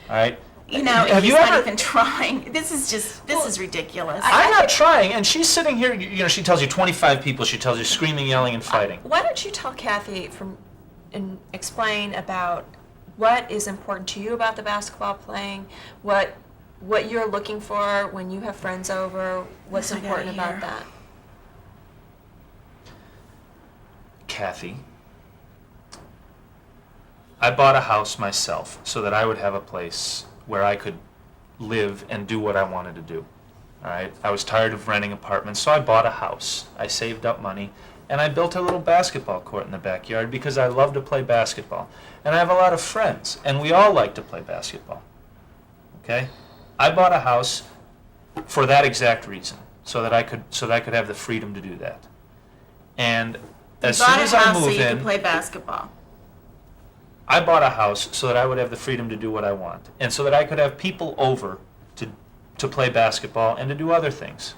all right? You know, Have he's you not ever- even trying. This is ridiculous. I'm not trying, and she's sitting here, she tells you 25 people, she tells you screaming, yelling, and fighting. Why don't you tell Kathy and explain about what is important to you about the basketball playing, what you're looking for when you have friends over, what's I gotta important about hear. that? Kathy, I bought a house myself so that I would have a place where I could live and do what I wanted to do. All right? I was tired of renting apartments, so I bought a house. I saved up money, and I built a little basketball court in the backyard because I love to play basketball. And I have a lot of friends, and we all like to play basketball. Okay? I bought a house for that exact reason, so that I could have the freedom to do that. And as soon as I so move you in, can play basketball. I bought a house so that I would have the freedom to do what I want, and so that I could have people over to play basketball and to do other things.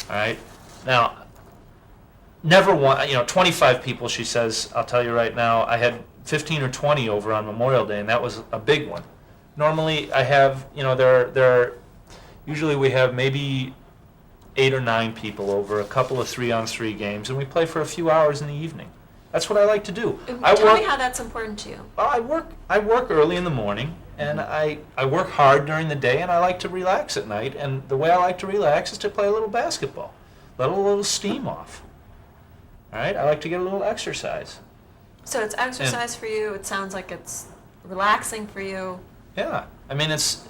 All right? Now, never one, 25 people, she says, I'll tell you right now, I had 15 or 20 over on Memorial Day, and that was a big one. Normally, I have, usually we have maybe 8 or 9 people over, a couple of 3-on-3 games, and we play for a few hours in the evening. That's what I like to do. Tell me how that's important to you. Well, I work early in the morning, and I work hard during the day, and I like to relax at night. And the way I like to relax is to play a little basketball, let a little steam off. All right, I like to get a little exercise. So it's exercise for you. It sounds like it's relaxing for you. Yeah, I mean it's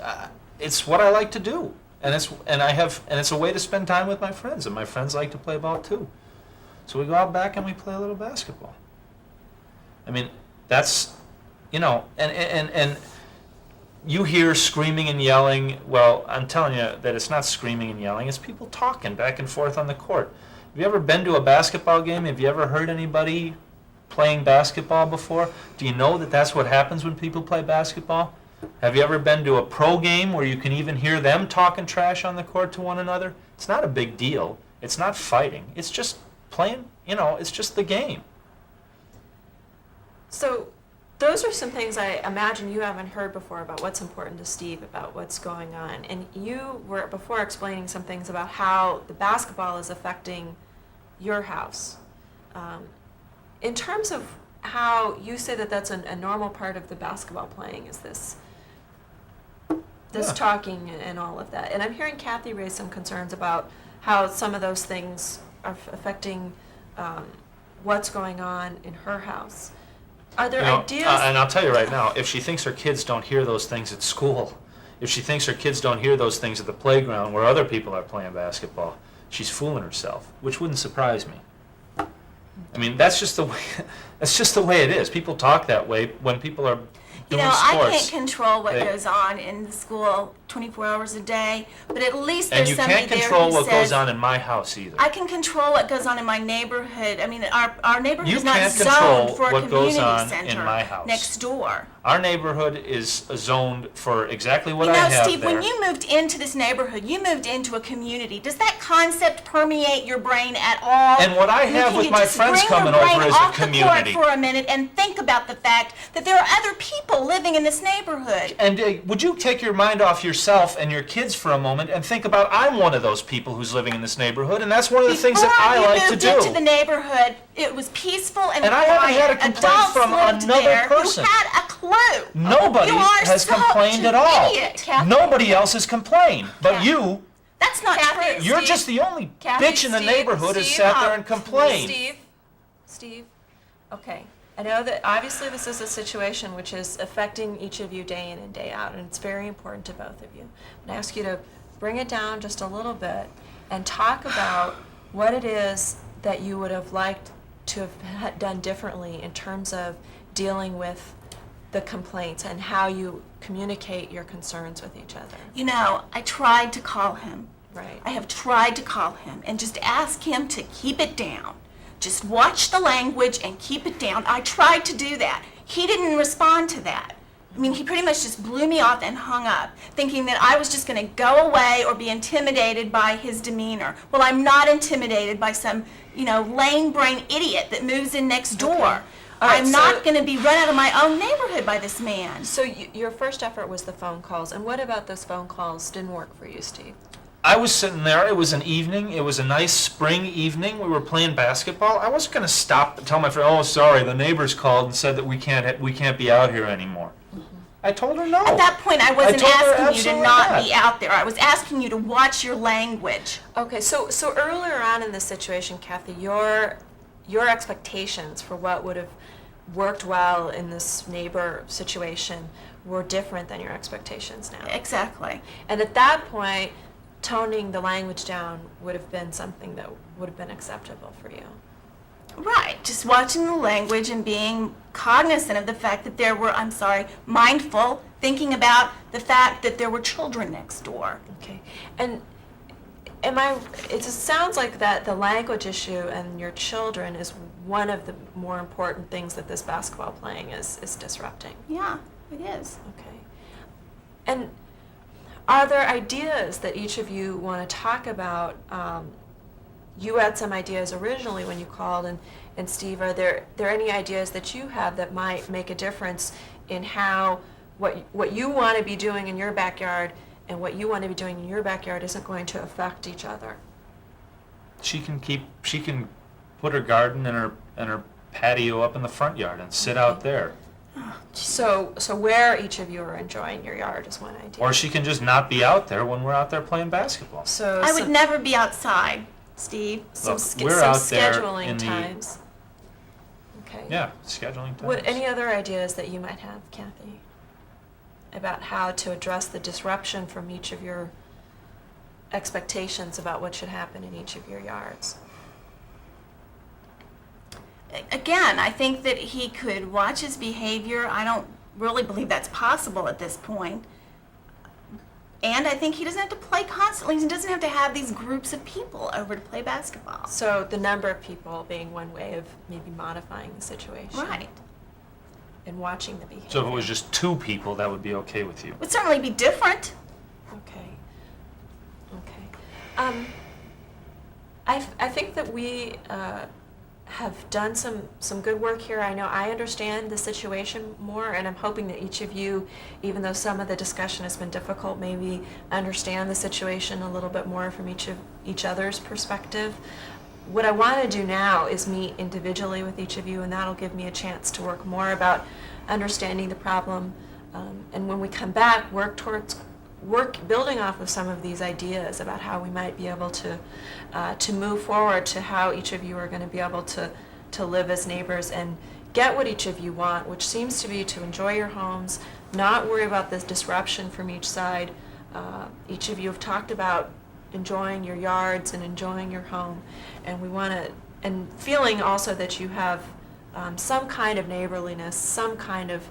what I like to do, and it's a way to spend time with my friends, and my friends like to play ball too. So we go out back and we play a little basketball. I mean, that's, and you hear screaming and yelling. Well, I'm telling you that it's not screaming and yelling. It's people talking back and forth on the court. Have you ever been to a basketball game? Have you ever heard anybody playing basketball before? Do you know that that's what happens when people play basketball? Have you ever been to a pro game where you can even hear them talking trash on the court to one another? It's not a big deal. It's not fighting. It's just playing, it's just the game. So those are some things I imagine you haven't heard before about what's important to Steve, about what's going on. And you were before explaining some things about how the basketball is affecting your house. In terms of how you say that that's a normal part of the basketball playing, is this Yeah. talking and all of that. And I'm hearing Kathy raise some concerns about how some of those things are affecting what's going on in her house. Are there ideas? And I'll tell you right now, if she thinks her kids don't hear those things at school, if she thinks her kids don't hear those things at the playground where other people are playing basketball, she's fooling herself, which wouldn't surprise me. I mean, that's just the way it is. People talk that way when people are doing I sports. can't control what They- goes on in the school 24 hours a day, but at least And there's you somebody can't there control who what says, goes on in my house either. I can control what goes on in my neighborhood. I mean, our neighborhood You is not can't zoned control for a what goes community on center in my house. next door. Our neighborhood is zoned for exactly what You know, I have Steve, there. when you moved into this neighborhood, you moved into a community. Does that concept permeate your brain at all? And what I have Can with you my just friends bring your coming over brain is a off community. the court for a minute and think about the fact that there are other people living in this neighborhood. And would you take your mind off yourself and your kids for a moment and think about I'm one of those people who's living in this neighborhood, and that's one of the things that I like to Before you moved into the do. neighborhood, it was peaceful and And I haven't had a quiet. complaint Adults from lived another there person. Who had a clue. Nobody You are has such complained an at all. idiot, Kathy. Nobody else has complained, but Kathy. you. That's not Kathy, true. You're Steve, just the only Kathy, bitch in the Steve, neighborhood who Steve, sat there and complained. Steve, okay. I know that obviously this is a situation which is affecting each of you day in and day out, and it's very important to both of you. I'm going to ask you to bring it down just a little bit and talk about what it is that you would have liked to have done differently in terms of dealing with the complaints and how you communicate your concerns with each other. You know, I tried to call him. Right. I have tried to call him and just ask him to keep it down. Just watch the language and keep it down. I tried to do that. He didn't respond to that. I mean, he pretty much just blew me off and hung up, thinking that I was just going to go away or be intimidated by his demeanor. Well, I'm not intimidated by some, lame brain idiot that moves in next door. Okay. All right, I'm not going to be run out of my own neighborhood by this man. So your first effort was the phone calls, and what about those phone calls didn't work for you, Steve? I was sitting there. It was an evening. It was a nice spring evening. We were playing basketball. I wasn't going to stop and tell my friend, "Oh, sorry, the neighbors called and said that we can't be out here anymore." I told her no. At that point, I wasn't told her asking you to absolutely not not. be out there. I was asking you to watch your language. Okay, so earlier on in this situation, Kathy, your expectations for what would have worked well in this neighbor situation were different than your expectations now. Exactly. And at that point, toning the language down would have been something that would have been acceptable for you. Right. Just watching the language and being cognizant of the fact that there were, mindful, thinking about the fact that there were children next door. Okay. And it just sounds like that the language issue and your children is one of the more important things that this basketball playing is disrupting. Yeah, it is. Okay. And are there ideas that each of you want to talk about? You had some ideas originally when you called, and Steve, are there any ideas that you have that might make a difference in how what you want to be doing in your backyard and what you want to be doing in your backyard isn't going to affect each other? She can put her garden and her patio up in the front yard and sit out there. So where each of you are enjoying your yard is one idea. Or she can just not be out there when we're out there playing basketball. So I would never be outside, Steve. Look, we're out there scheduling in the- times. Okay. Yeah, scheduling times. What, any other ideas that you might have, Kathy, about how to address the disruption from each of your expectations about what should happen in each of your yards? Again, I think that he could watch his behavior. I don't really believe that's possible at this point. And I think he doesn't have to play constantly. He doesn't have to have these groups of people over to play basketball. So the number of people being one way of maybe modifying the situation. Right. And watching the behavior. So if it was just 2 people, that would be okay with you. Would certainly be different. Okay. Okay. I think that we have done some good work here. I know I understand the situation more, and I'm hoping that each of you, even though some of the discussion has been difficult, maybe understand the situation a little bit more from each other's perspective. What I want to do now is meet individually with each of you, and that'll give me a chance to work more about understanding the problem, and when we come back, building off of some of these ideas about how we might be able to move forward to how each of you are going to be able to live as neighbors and get what each of you want, which seems to be to enjoy your homes, not worry about this disruption from each side. Each of you have talked about enjoying your yards and enjoying your home, and we want to, and feeling also that you have some kind of neighborliness, some kind of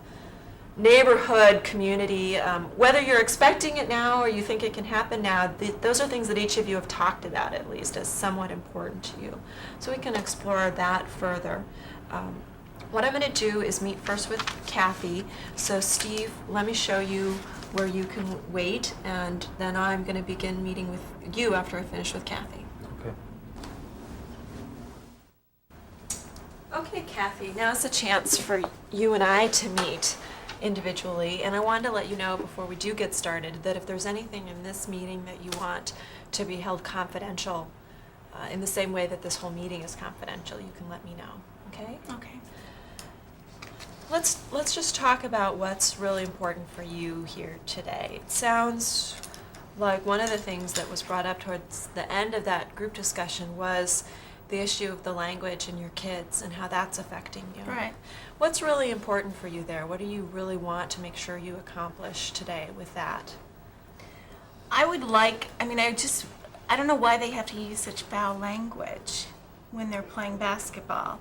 neighborhood community, whether you're expecting it now or you think it can happen now, those are things that each of you have talked about at least as somewhat important to you. So we can explore that further. What I'm going to do is meet first with Kathy. So Steve, let me show you where you can wait, and then I'm going to begin meeting with you after I finish with Kathy. Okay. Okay, Kathy, now it's a chance for you and I to meet individually, and I wanted to let you know before we do get started that if there's anything in this meeting that you want to be held confidential, in the same way that this whole meeting is confidential, you can let me know, okay? Okay. Let's just talk about what's really important for you here today. It sounds like one of the things that was brought up towards the end of that group discussion was the issue of the language in your kids and how that's affecting you. Right. What's really important for you there? What do you really want to make sure you accomplish today with that? I don't know why they have to use such foul language when they're playing basketball.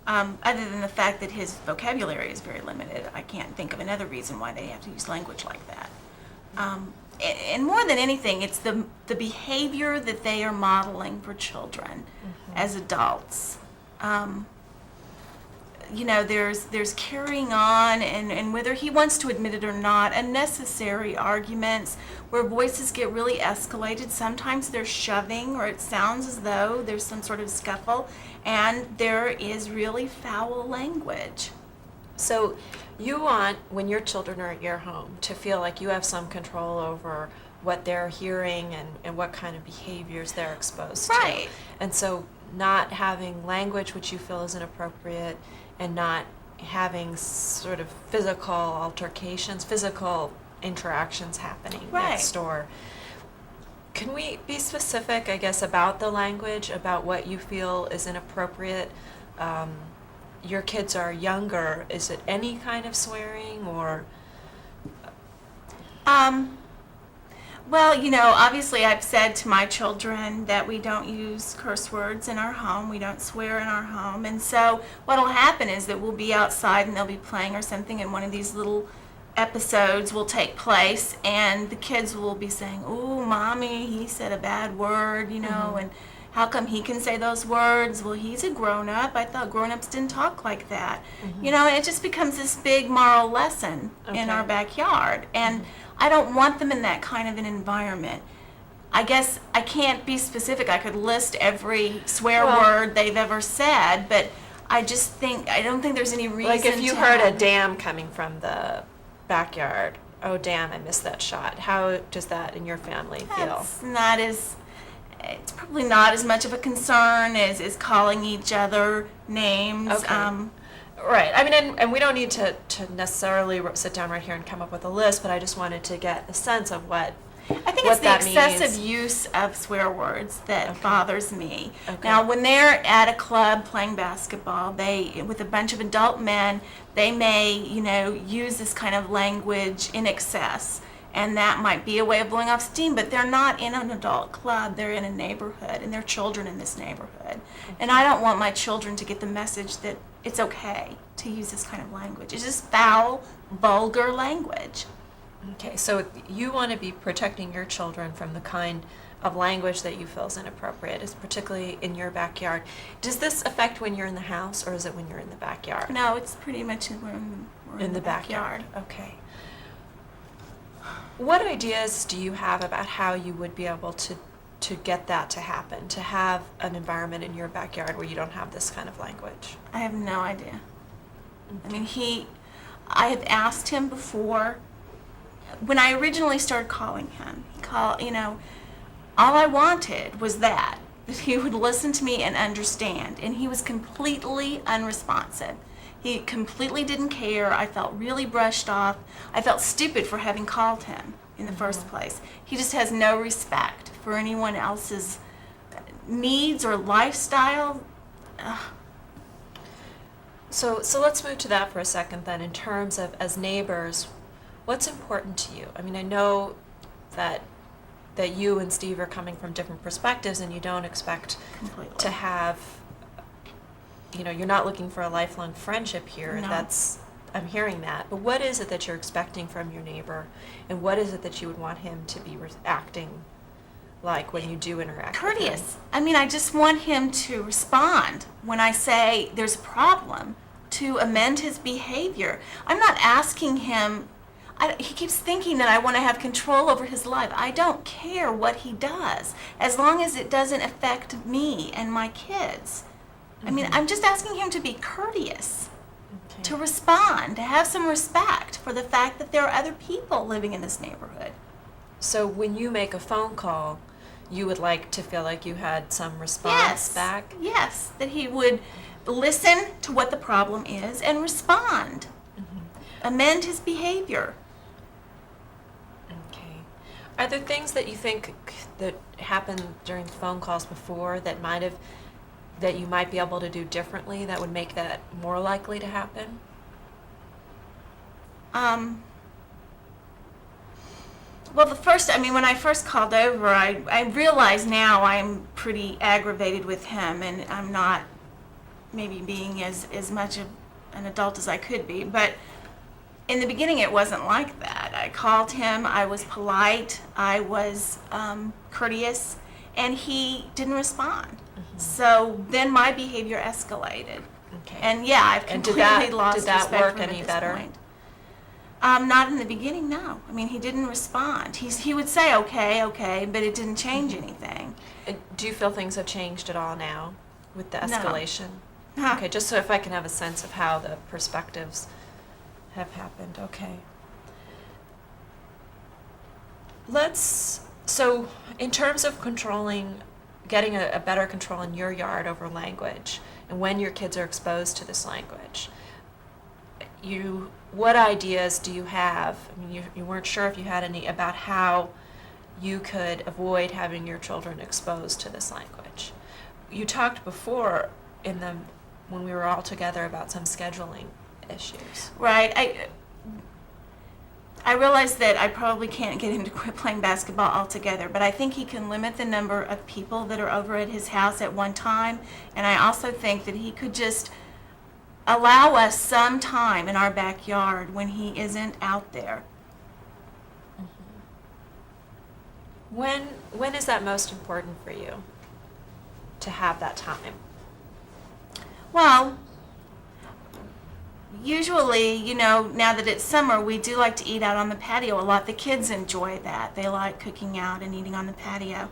Other than the fact that his vocabulary is very limited, I can't think of another reason why they have to use language like that. And more than anything, it's the behavior that they are modeling for children as adults. There's carrying on, and whether he wants to admit it or not, unnecessary arguments where voices get really escalated. Sometimes they're shoving, or it sounds as though there's some sort of scuffle, and there is really foul language. So you want, when your children are at your home, to feel like you have some control over what they're hearing and what kind of behaviors they're exposed Right. to. And so not having language which you feel is inappropriate, and not having sort of physical altercations, physical interactions happening Right. next door. Can we be specific, I guess, about the language, about what you feel is inappropriate? Your kids are younger. Is it any kind of swearing or? Well, obviously I've said to my children that we don't use curse words in our home, we don't swear in our home, and so what'll happen is that we'll be outside and they'll be playing or something, and one of these little episodes will take place, and the kids will be saying, "Ooh, Mommy, he said a bad word," and how come he can say those words? Well, he's a grown-up. I thought grown-ups didn't talk like that. And it just becomes this big moral lesson in our backyard. And I don't want them in that kind of an environment. I guess I can't be specific. I could list every swear word they've ever said, but I don't think there's any reason Like if you to heard a have- damn coming from the backyard, oh damn, I missed that shot. How does that in your family feel? It's probably not as much of a concern as calling each other names. Okay. Right. I mean, and we don't need to necessarily sit down right here and come up with a list, but I just wanted to get a sense of what I think what it's the that excessive means. use of swear words that Okay. bothers me. Okay. Now, when they're at a club playing basketball, with a bunch of adult men, they may, use this kind of language in excess. And that might be a way of blowing off steam, but they're not in an adult club. They're in a neighborhood, and they're children in this neighborhood. And I don't want my children to get the message that it's okay to use this kind of language. It's just foul, vulgar language. Okay, so you want to be protecting your children from the kind of language that you feel is inappropriate, is particularly in your backyard. Does this affect when you're in the house, or is it when you're in the backyard? No, it's pretty much we're in the backyard. Okay. What ideas do you have about how you would be able to get that to happen, to have an environment in your backyard where you don't have this kind of language? I have no idea. I mean, I have asked him before. When I originally started calling him, all I wanted was that he would listen to me and understand, and he was completely unresponsive. He completely didn't care. I felt really brushed off. I felt stupid for having called him in the first place. He just has no respect for anyone else's needs or lifestyle. So let's move to that for a second then, in terms of, as neighbors, what's important to you? I mean, I know that you and Steve are coming from different perspectives, and you don't expect Completely. to have, you're not looking for a lifelong friendship here. No. I'm hearing that. But what is it that you're expecting from your neighbor, and what is it that you would want him to be acting like when you do interact with him? Courteous. I mean, I just want him to respond when I say there's a problem, to amend his behavior. I'm not asking him. He keeps thinking that I want to have control over his life. I don't care what he does, as long as it doesn't affect me and my kids. I mean, I'm just asking him to be courteous, Okay. to respond, to have some respect for the fact that there are other people living in this neighborhood. So when you make a phone call, you would like to feel like you had some response back? Yes, that he would listen to what the problem is and respond. Amend his behavior. Okay. Are there things that you think that happened during phone calls before that might have that you might be able to do differently that would make that more likely to happen? Well, when I first called over, I realize now I'm pretty aggravated with him, and I'm not maybe being as much of an adult as I could be. But in the beginning, it wasn't like that. I called him, I was polite, I was courteous, and he didn't respond. So then my behavior escalated. Okay. And yeah, I've And completely lost did that respect work for him any at this better? point. Not in the beginning, no. I mean, he didn't respond. He would say, okay, but it didn't change anything. And do you feel things have changed at all now with the No. escalation? Huh. Okay, just so if I can have a sense of how the perspectives have happened. Okay. So in terms of getting a better control in your yard over language, and when your kids are exposed to this language, what ideas do you have? I mean, you weren't sure if you had any about how you could avoid having your children exposed to this language. You talked before when we were all together about some scheduling issues. Right. I realize that I probably can't get him to quit playing basketball altogether, but I think he can limit the number of people that are over at his house at one time, and I also think that he could just allow us some time in our backyard when he isn't out there. When is that most important for you to have that time? Well, usually, now that it's summer, we do like to eat out on the patio a lot. The kids enjoy that. They like cooking out and eating on the patio.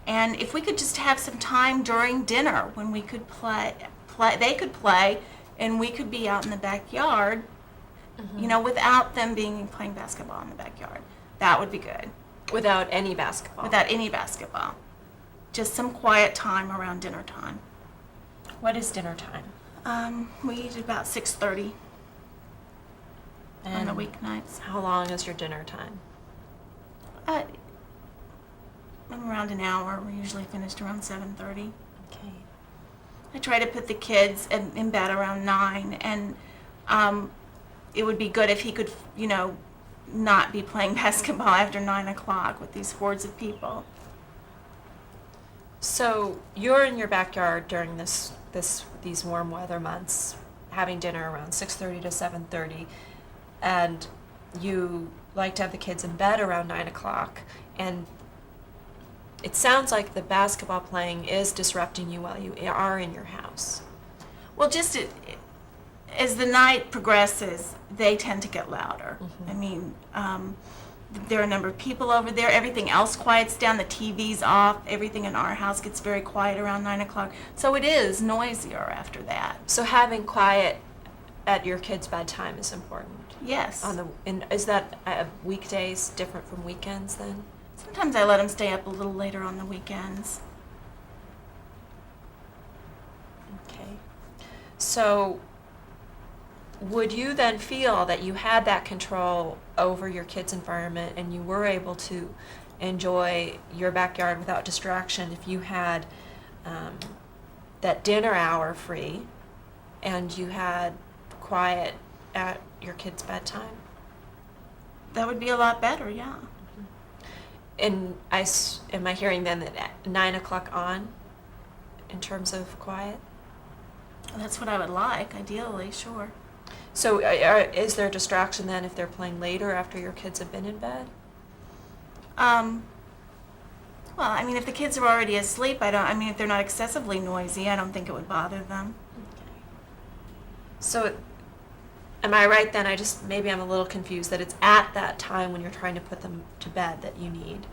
And if we could just have some time during dinner when we could they could play, and we could be out in the backyard, without them playing basketball in the backyard. That would be good. Without any basketball? Without any basketball. Just some quiet time around dinner time. What is dinner time? We eat at about 6:30 on the And weeknights. how long is your dinner time? Around an hour. We're usually finished around 7:30. Okay. I try to put the kids in bed around 9, and it would be good if he could, not be playing basketball after 9 o'clock with these hordes of people. So you're in your backyard during these warm weather months, having dinner around 6:30 to 7:30, and you like to have the kids in bed around 9 o'clock, and it sounds like the basketball playing is disrupting you while you are in your house. Well, just as the night progresses, they tend to get louder. Mhm. I mean, there are a number of people over there. Everything else quiets down. The TV's off. Everything in our house gets very quiet around 9 o'clock. So it is noisier after that. So having quiet at your kids' bedtime is important. Yes. Is that weekdays different from weekends then? Sometimes I let them stay up a little later on the weekends. Okay. So would you then feel that you had that control over your kids' environment and you were able to enjoy your backyard without distraction if you had that dinner hour free and you had quiet at your kids' bedtime? That would be a lot better, yeah. And am I hearing then that at 9 o'clock on, in terms of quiet? That's what I would like, ideally, sure. So is there distraction then if they're playing later after your kids have been in bed? Well, I mean, if the kids are already asleep, if they're not excessively noisy, I don't think it would bother them. Okay. So am I right then? Maybe I'm a little confused that it's at that time when you're trying to put them to bed that you need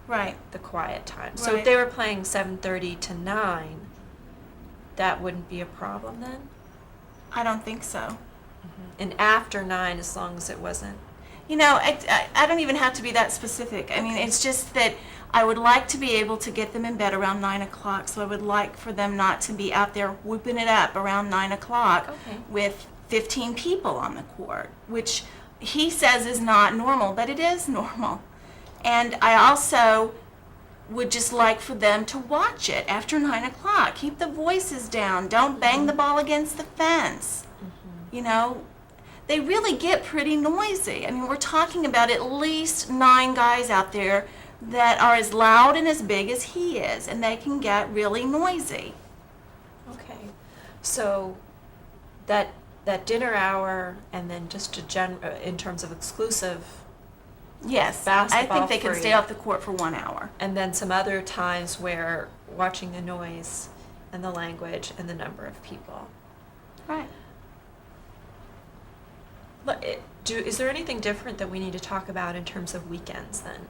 Right. the quiet time. So if Right. they were playing 7:30 to 9, that wouldn't be a problem then? I don't think so. And after 9, as long as it wasn't. I don't even have to be that specific. I mean, Okay. it's just that I would like to be able to get them in bed around 9 o'clock, so I would like for them not to be out there whooping it up around 9 o'clock Okay. with 15 people on the court, which he says is not normal, but it is normal. And I also would just like for them to watch it after 9 o'clock. Keep the voices down. Don't bang the ball against the fence. You know, they really get pretty noisy. I mean, we're talking about at least 9 guys out there that are as loud and as big as he is, and they can get really noisy. Okay, so that dinner hour, and then just in terms of exclusive, Yes, I Basketball think they can free. stay off the court for 1 hour. and then some other times where watching the noise and the language and the number of people. Right. Is there anything different that we need to talk about in terms of weekends then?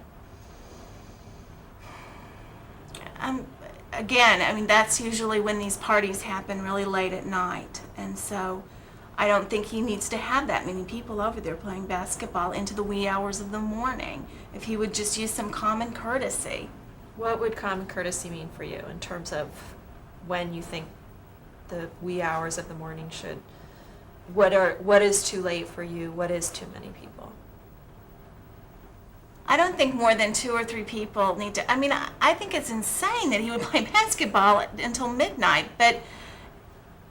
Again, I mean, that's usually when these parties happen really late at night. And so I don't think he needs to have that many people over there playing basketball into the wee hours of the morning. If he would just use some common courtesy. What would common courtesy mean for you in terms of when you think the wee hours of the morning should, what is too late for you? What is too many people? I don't think more than 2 or 3 people need to. I mean, I think it's insane that he would play basketball until midnight, but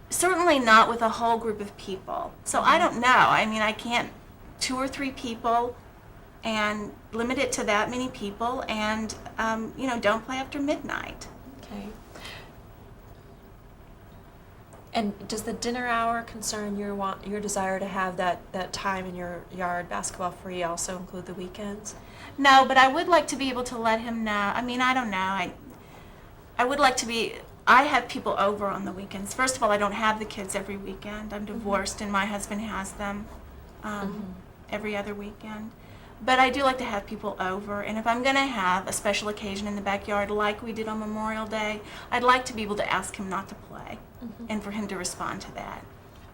certainly not with a whole group of people. So I don't know. I mean, I can't 2 or 3 people and limit it to that many people, and don't play after midnight. Okay. And does the dinner hour concern your desire to have that time in your yard basketball free also include the weekends? No, but I would like to be able to let him know. I mean, I don't know. I would like to be. I have people over on the weekends. First of all, I don't have the kids every weekend. I'm divorced, and my husband has them every other weekend. But I do like to have people over, and if I'm going to have a special occasion in the backyard like we did on Memorial Day, I'd like to be able to ask him not to play and for him to respond to that.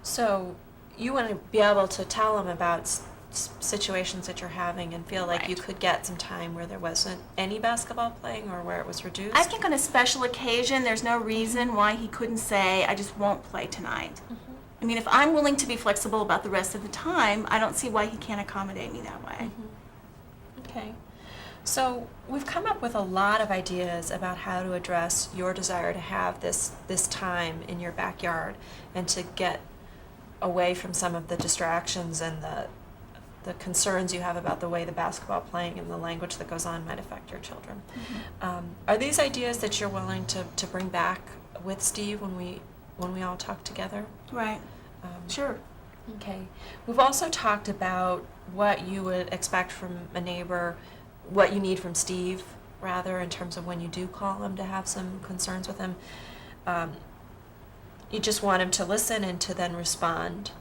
So you want to be able to tell them about situations that you're having and feel like you Right. could get some time where there wasn't any basketball playing or where it was reduced? I think on a special occasion, there's no reason why he couldn't say, I just won't play tonight. I mean, if I'm willing to be flexible about the rest of the time, I don't see why he can't accommodate me that way. Okay. So we've come up with a lot of ideas about how to address your desire to have this time in your backyard and to get away from some of the distractions and the concerns you have about the way the basketball playing and the language that goes on might affect your children. Are these ideas that you're willing to bring back with Steve when we all talk together? Right. Sure. Okay. We've also talked about what you would expect from a neighbor, what you need from Steve, rather, in terms of when you do call him to have some concerns with him. You just want him to listen and to then respond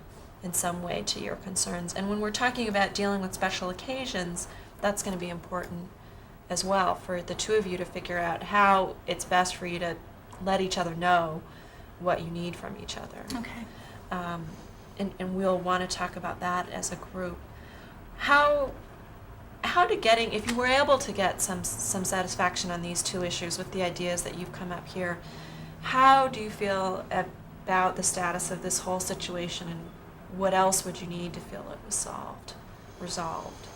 in some way to your concerns. And when we're talking about dealing with special occasions, that's going to be important as well for the two of you to figure out how it's best for you to let each other know what you need from each other. Okay. And we'll want to talk about that as a group. If you were able to get some satisfaction on these two issues with the ideas that you've come up here, how do you feel about the status of this whole situation, and what else would you need to feel it was resolved?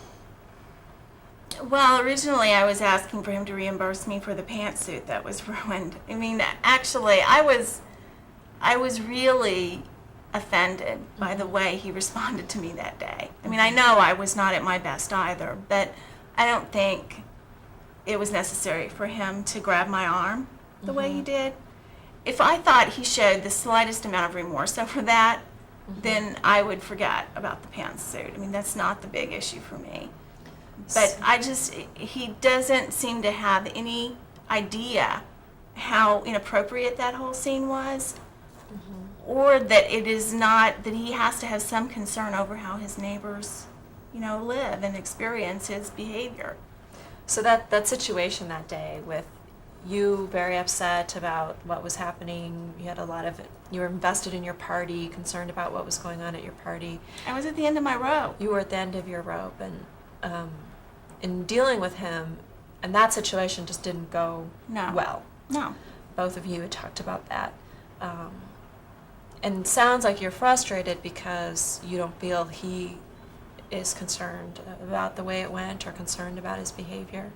Well, originally I was asking for him to reimburse me for the pantsuit that was ruined. I mean, actually, I was really offended by the way he responded to me that day. I mean, I know I was not at my best either, but I don't think it was necessary for him to grab my arm the way he did. If I thought he showed the slightest amount of remorse over that, then I would forget about the pantsuit. I mean, that's not the big issue for me. But he doesn't seem to have any idea how inappropriate that whole scene was, or that it is not, that he has to have some concern over how his neighbors, live and experience his behavior. So that situation that day with you very upset about what was happening, you were invested in your party, concerned about what was going on at your party. I was at the end of my rope. You were at the end of your rope, and in dealing with him, and that situation just didn't go well. No. Both of you had talked about that. And it sounds like you're frustrated because you don't feel he is concerned about the way it went or concerned about his behavior.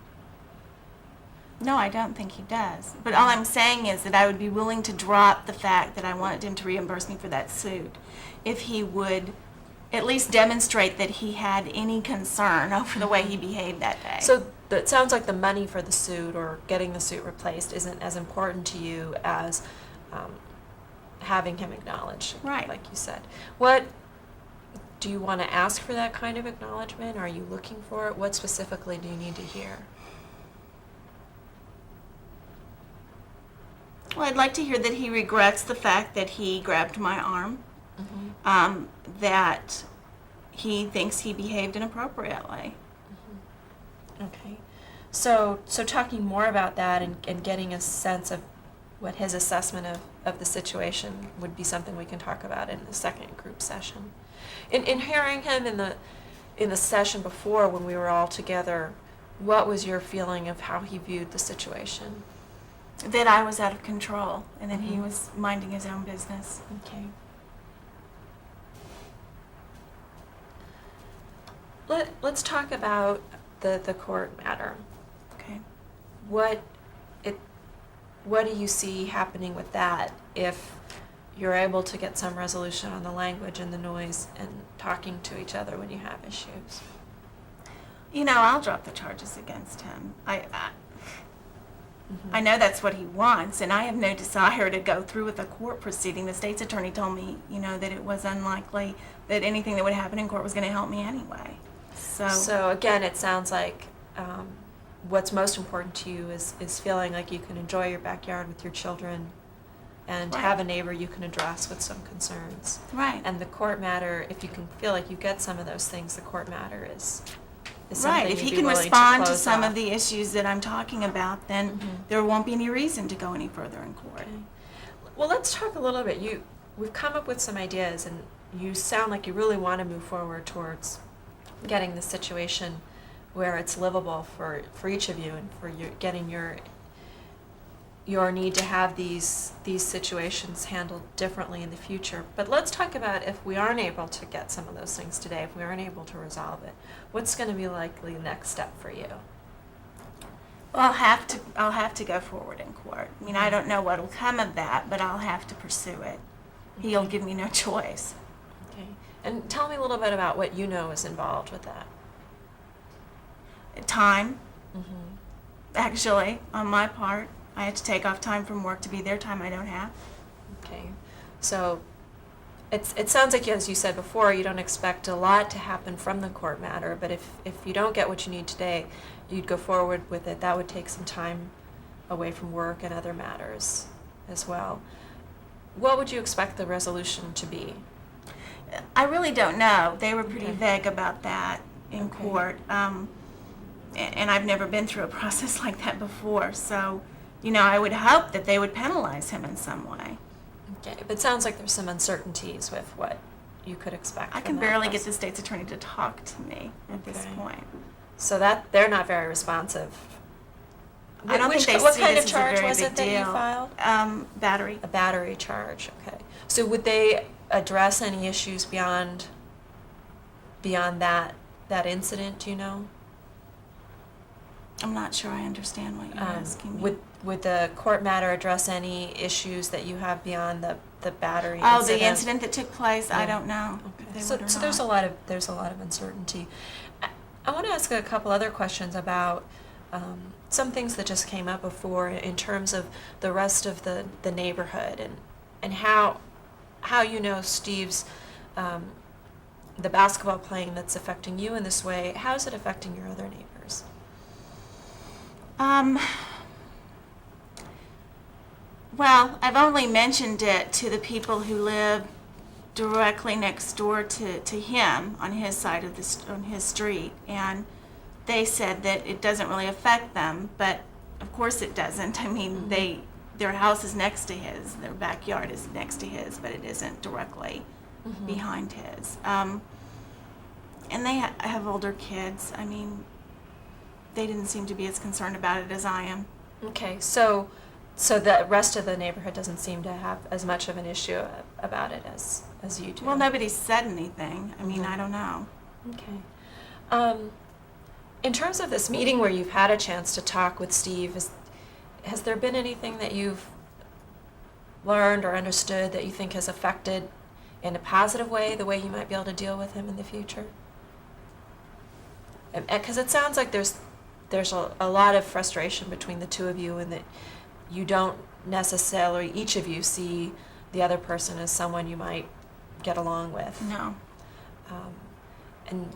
No, I don't think he does. But all I'm saying is that I would be willing to drop the fact that I wanted him to reimburse me for that suit if he would at least demonstrate that he had any concern over the way he behaved that day. So it sounds like the money for the suit or getting the suit replaced isn't as important to you as having him acknowledge, Right. like you said. What do you want to ask for that kind of acknowledgement? Are you looking for it? What specifically do you need to hear? Well, I'd like to hear that he regrets the fact that he grabbed my arm, that he thinks he behaved inappropriately. Okay. So talking more about that and getting a sense of what his assessment of the situation would be something we can talk about in the second group session. In hearing him in the session before when we were all together, what was your feeling of how he viewed the situation? That I was out of control and that he Mhm. was minding his own business. Okay. Let's talk about the court matter. Okay. What do you see happening with that if you're able to get some resolution on the language and the noise and talking to each other when you have issues? You know, I'll drop the charges against him. I know that's what he wants, and I have no desire to go through with a court proceeding. The state's attorney told me, that it was unlikely that anything that would happen in court was going to help me anyway. So again, it sounds like what's most important to you is feeling like you can enjoy your backyard with your children and Right. have a neighbor you can address with some concerns. Right. And the court matter, if you can feel like you get some of those things, the court matter is something Right. If you'd he be can willing respond to close some off. of the issues that I'm talking about, then Mhm. there won't be any reason to go any further in court. Okay. Well, let's talk a little bit. We've come up with some ideas, and you sound like you really want to move forward towards getting the situation where it's livable for each of you and for getting your need to have these situations handled differently in the future. But let's talk about if we aren't able to get some of those things today, if we aren't able to resolve it, what's going to be likely the next step for you? Well, I'll have to go forward in court. I mean, I don't know what'll come of that, but I'll have to pursue it. He'll give me no choice. Okay. And tell me a little bit about what you know is involved with that. Time, Mm-hmm. actually, on my part. I had to take off time from work to be there, time I don't have. Okay, so it sounds like, as you said before, you don't expect a lot to happen from the court matter, but if you don't get what you need today, you'd go forward with it. That would take some time away from work and other matters as well. What would you expect the resolution to be? I really don't know. They were pretty Okay. vague about that in Okay. court. And I've never been through a process like that before. So, I would hope that they would penalize him in some way. Okay, but it sounds like there's some uncertainties with what you could expect I from can that barely get process. the state's attorney to talk to me at this Okay. point. So that they're not very responsive. I don't think they What see kind this of as a charge very was big it that you deal. filed? Battery. A battery charge, okay. So would they address any issues beyond that incident, do you know? I'm not sure I understand what you're asking me. Would the court matter address any issues that you have beyond the battery Oh, incident? the incident that took place? I Yeah. don't know. Okay. if they So would or there's a not. lot of uncertainty. I want to ask a couple other questions about some things that just came up before in terms of the rest of the neighborhood and how Steve's the basketball playing that's affecting you in this way. How is it affecting your other neighbors? Well, I've only mentioned it to the people who live directly next door to him on his side of on his street, and they said that it doesn't really affect them, but of course it doesn't. I mean, their house is next to his, their backyard is next to his, but it isn't directly behind his. And they have older kids. I mean, they didn't seem to be as concerned about it as I am. Okay, so the rest of the neighborhood doesn't seem to have as much of an issue about it as you do. Well, nobody said anything. I mean, I don't know. Okay. In terms of this meeting where you've had a chance to talk with Steve, has there been anything that you've learned or understood that you think has affected in a positive way the way you might be able to deal with him in the future? Because it sounds like there's a lot of frustration between the two of you, and that you don't necessarily, each of you, see the other person as someone you might get along with. No. And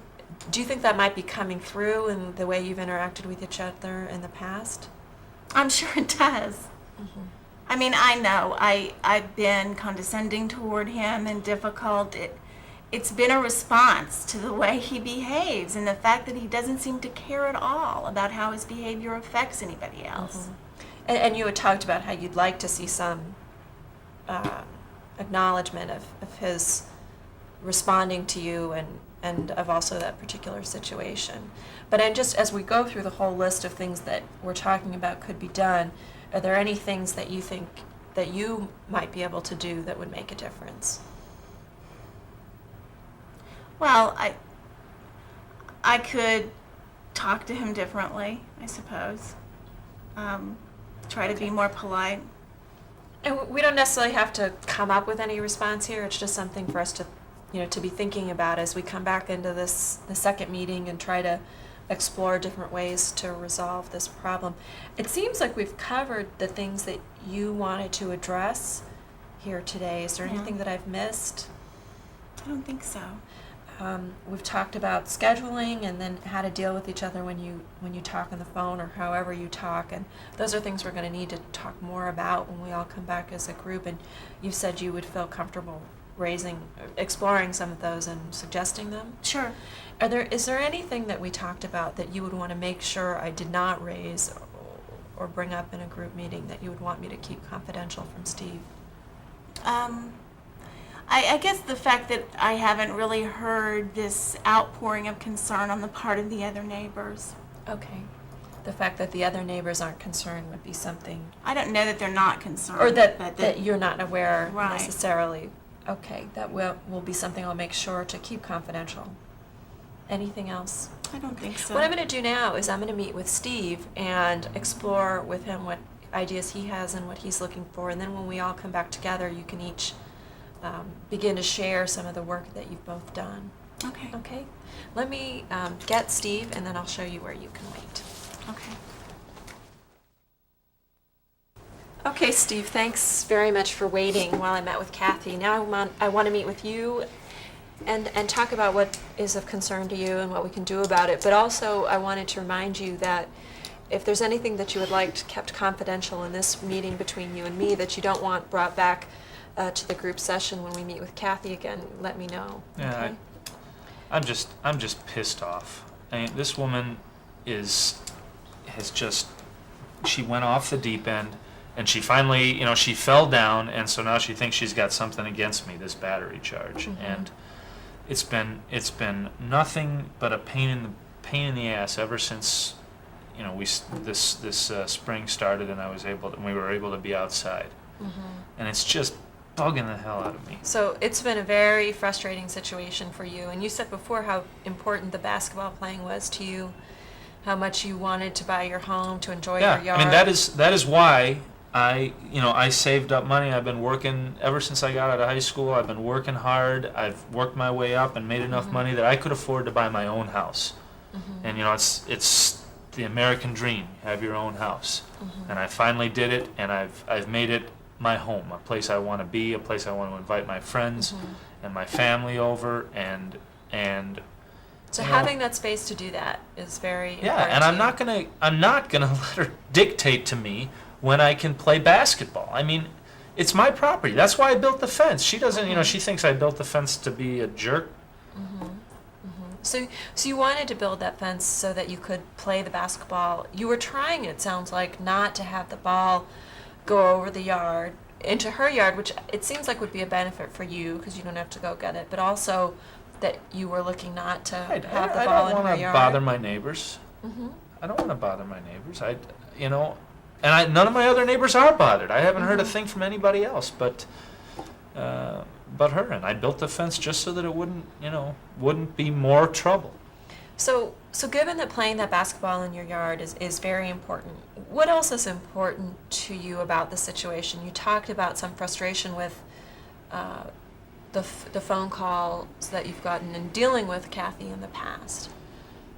do you think that might be coming through in the way you've interacted with each other in the past? I'm sure it does. Mm-hmm. I mean, I know I've been condescending toward him and difficult. It's been a response to the way he behaves and the fact that he doesn't seem to care at all about how his behavior affects anybody else. Mm-hmm. And you had talked about how you'd like to see some acknowledgement of his responding to you and of also that particular situation. But as we go through the whole list of things that we're talking about could be done, are there any things that you think that you might be able to do that would make a difference? Well, I could talk to him differently, I suppose. Try to be more polite. And we don't necessarily have to come up with any response here. It's just something for us to, to be thinking about as we come back into the second meeting and try to explore different ways to resolve this problem. It seems like we've covered the things that you wanted to address here today. Is there Yeah. anything that I've missed? I don't think so. We've talked about scheduling and then how to deal with each other when you talk on the phone or however you talk, and those are things we're going to need to talk more about when we all come back as a group. And you said you would feel comfortable exploring some of those and suggesting them. Sure. Is there anything that we talked about that you would want to make sure I did not raise or bring up in a group meeting that you would want me to keep confidential from Steve? I guess the fact that I haven't really heard this outpouring of concern on the part of the other neighbors. Okay. The fact that the other neighbors aren't concerned would be something, I don't know that they're not concerned. or but that you're not aware Right. necessarily. Okay, that will be something I'll make sure to keep confidential. Anything else? I don't think so. What I'm going to do now is I'm going to meet with Steve and explore with him what ideas he has and what he's looking for, and then when we all come back together, you can each begin to share some of the work that you've both done. Okay. Okay? Let me get Steve, and then I'll show you where you can wait. Okay. Okay, Steve, thanks very much for waiting while I met with Kathy. Now I want to meet with you and talk about what is of concern to you and what we can do about it. But also, I wanted to remind you that if there's anything that you would like kept confidential in this meeting between you and me that you don't want brought back to the group session when we meet with Kathy again, let me know. Yeah, Okay? I'm just pissed off. I mean, this woman she went off the deep end, and she finally, she fell down, and so now she thinks she's got something against me, this battery charge. Mhm. And it's been nothing but a pain in the ass ever since this spring started, and we were able to be outside. Mm-hmm. And it's just bugging the hell out of me. So it's been a very frustrating situation for you, and you said before how important the basketball playing was to you, how much you wanted to buy your home, to enjoy your yard. I mean, that is why I saved up money. I've been working ever since I got out of high school. I've been working hard. I've worked my way up and made enough Mhm. money that I could afford to buy my own house. Mhm. And it's the American dream, have your own house. Mhm. And I finally did it, and I've made it my home, a place I want to be, a place I want to invite my friends Mhm. and my family over, and So you know, having that space to do that is very important. yeah, and to I'm you. not gonna let her dictate to me when I can play basketball. I mean, it's my property. That's why I built the fence. She doesn't, Mhm. she thinks I built the fence to be a jerk. Mhm. Mhm. So you wanted to build that fence so that you could play the basketball. You were trying, it sounds like, not to have the ball go over the yard into her yard, which it seems like would be a benefit for you because you don't have to go get it, but also that you were looking not to have the I ball don't in her want to yard. bother my neighbors. Mhm. I don't want to bother my neighbors. None of my other neighbors are bothered. I haven't heard a Mhm. thing from anybody else, but her. And I built the fence just so that it wouldn't be more trouble. So So given that playing that basketball in your yard is very important, what else is important to you about the situation? You talked about some frustration with the phone calls that you've gotten in dealing with Kathy in the past.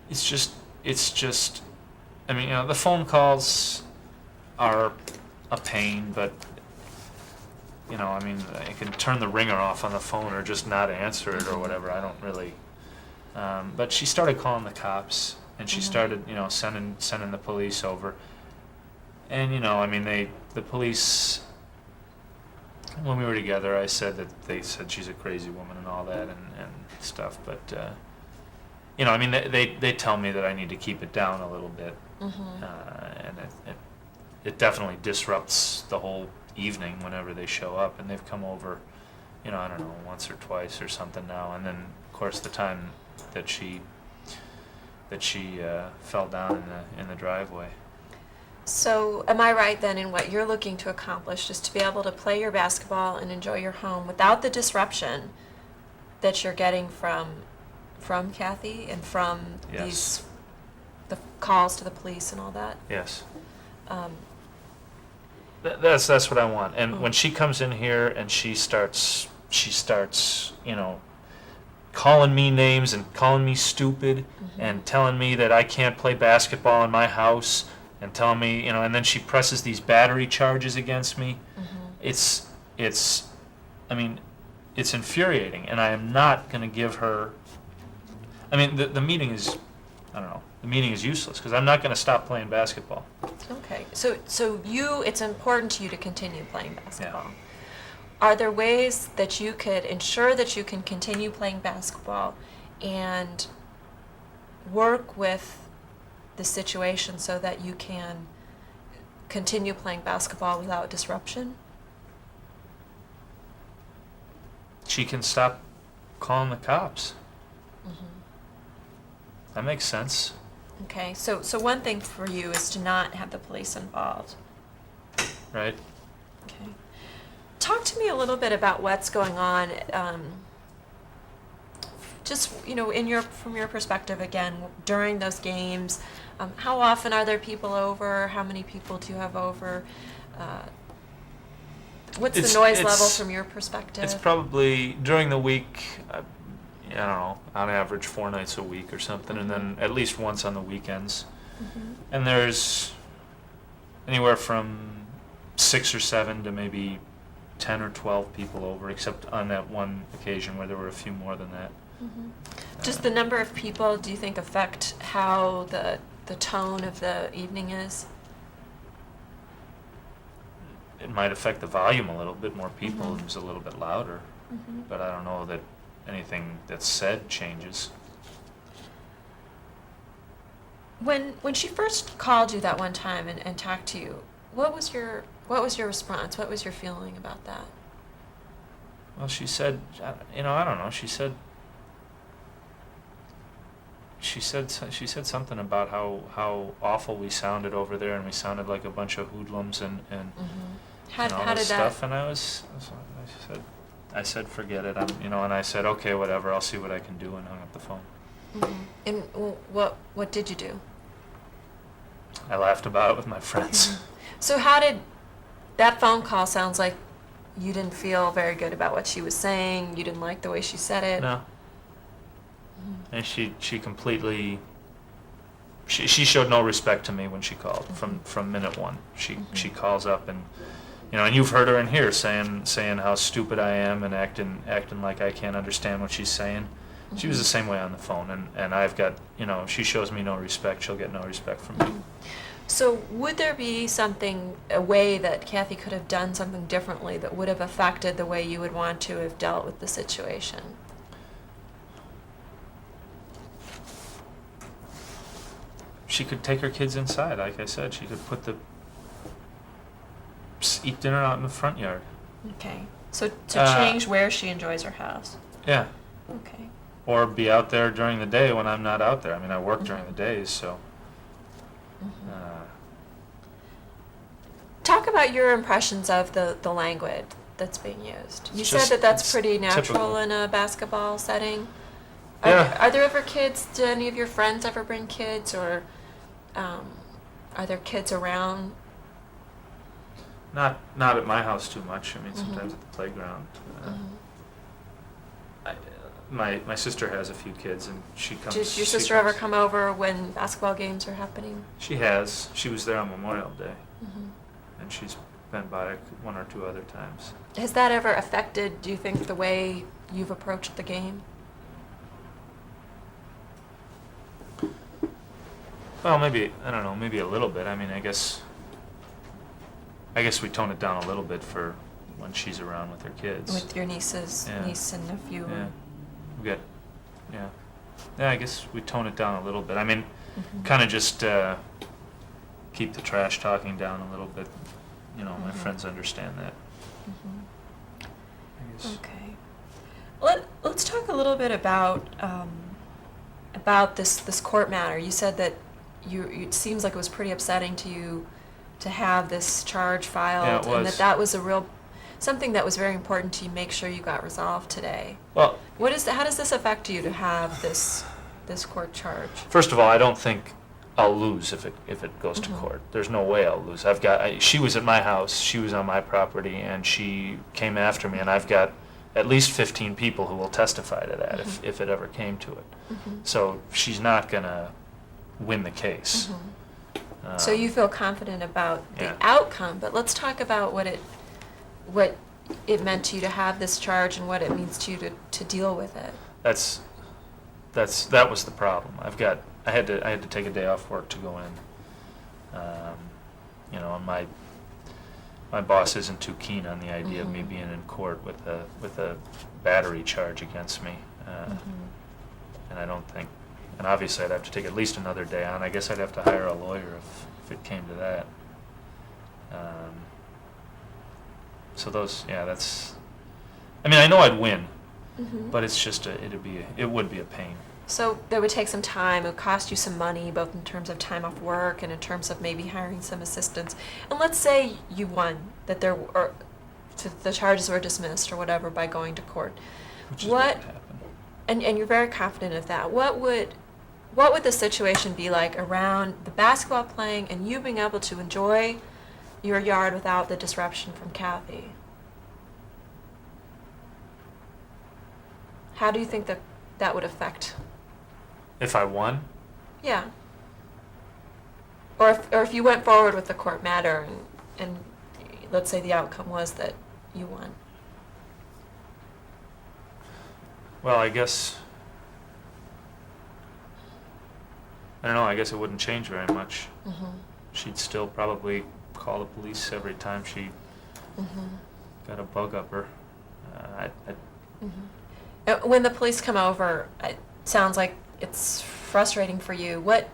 It's just, I mean, the phone calls are a pain, but, I mean, I can turn the ringer off on the phone or just not answer it or whatever. I don't really, but she started calling the cops, and she started, sending the police over. And, I mean, the police, when we were together, I said that they said she's a crazy woman and all that and stuff, but, I mean, they tell me that I need to keep it down a little bit, and it definitely disrupts the whole evening whenever they show up, and they've come over, I don't know, once or twice or something now, and then, of course, the time that she fell down in the driveway. So am I right then in what you're looking to accomplish is to be able to play your basketball and enjoy your home without the disruption that you're getting from Kathy and from Yes. the calls to the police and all that? Yes. That's what I want. And when she comes in here and she starts, calling me names and calling me stupid and telling me that I can't play basketball in my house and telling me, and then she presses these battery charges against me. It's infuriating, and I am not going to give her. I mean, the meeting is, I don't know. The meeting is useless because I'm not going to stop playing basketball. Okay, so it's important to you to continue playing basketball. Yeah. Are there ways that you could ensure that you can continue playing basketball and work with the situation so that you can continue playing basketball without disruption? She can stop calling the cops. That makes sense. Okay, so one thing for you is to not have the police involved. Right? Okay. Talk to me a little bit about what's going on, just, from your perspective again, during those games. How often are there people over? How many people do you have over? What's the noise level from your perspective? It's probably during the week, I don't know, on average 4 nights a week or something, and then at least once on the weekends. And there's anywhere from 6 or 7 to maybe 10 or 12 people over, except on that one occasion where there were a few more than that. Does the number of people, do you think, affect how the tone of the evening is? It might affect the volume a little bit. More people, it's a little bit louder, but I don't know that anything that's said changes. When she first called you that one time and talked to you, what was your response? What was your feeling about that? Well, she said, I don't know. She said something about how awful we sounded over there, and we sounded like a bunch of hoodlums and How all did this that? stuff. And I said, forget it. And I said, okay, whatever. I'll see what I can do, and hung up the phone. And what did you do? I laughed about it with my friends. So how did that phone call? Sounds like you didn't feel very good about what she was saying. You didn't like the way she said it. No. And she completely. She showed no respect to me when she called from minute one. She calls up and and you've heard her in here saying how stupid I am and acting like I can't understand what she's saying. She was the same way on the phone, and I've got if she shows me no respect, she'll get no respect from me. So would there be a way that Kathy could have done something differently that would have affected the way you would want to have dealt with the situation? She could take her kids inside, like I said. She could eat dinner out in the front yard. Okay. So to change where she enjoys her house. Yeah. Okay. Or be out there during the day when I'm not out there. I mean, I work during the days, so. Talk about your impressions of the language that's being used. You It's said just- that that's it's pretty natural typical. in a basketball setting. Are there ever kids? Do any of your friends ever bring kids, or are there kids around? Not at my house too much. I mean, sometimes at the playground. My sister has a few kids, and she comes. Does your sister ever come over when basketball games are happening? She has. She was there on Memorial Day, and she's been by one or two other times. Has that ever affected, do you think, the way you've approached the game? Well, maybe, I don't know, maybe a little bit. I mean, I guess we tone it down a little bit for when she's around with her kids. With your niece and nephew? Yeah. We got, yeah. Yeah, I guess we tone it down a little bit. I mean, kind of just keep the trash talking down a little bit. You know, my friends understand that. I guess. Okay. Let's talk a little bit about this court matter. You said that it seems like it was pretty upsetting to you to have this charge filed, Yeah, it and was. that was something that was very important to you make sure you got resolved today. Well, How does this affect you to have this court charge? first of all, I don't think I'll lose if it goes to court. There's no way I'll lose. She was at my house, she was on my property, and she came after me, and I've got at least 15 people who will testify to that if it ever came to it. So she's not gonna win the case. So you feel confident about the Yeah. outcome, but let's talk about what it meant to you to have this charge and what it means to you to deal with it. That was the problem. I had to take a day off work to go in. You know, and my boss isn't too keen on the idea of me being in court with a battery charge against me. And I don't think, and obviously I'd have to take at least another day on. I guess I'd have to hire a lawyer if it came to that. So that's. I mean, I know I'd win, but it's just it would be a pain. So that would take some time. It would cost you some money, both in terms of time off work and in terms of maybe hiring some assistants. And let's say you won, that the charges were dismissed or whatever by going to court. Which is what happened. And you're very confident of that. What would the situation be like around the basketball playing and you being able to enjoy your yard without the disruption from Kathy? How do you think that would affect? If I won? Yeah. Or if you went forward with the court matter and let's say the outcome was that you won. Well, I guess, I don't know, I guess it wouldn't change very much. She'd still probably call the police every time she got a bug up her. When the police come over, it sounds like it's frustrating for you. What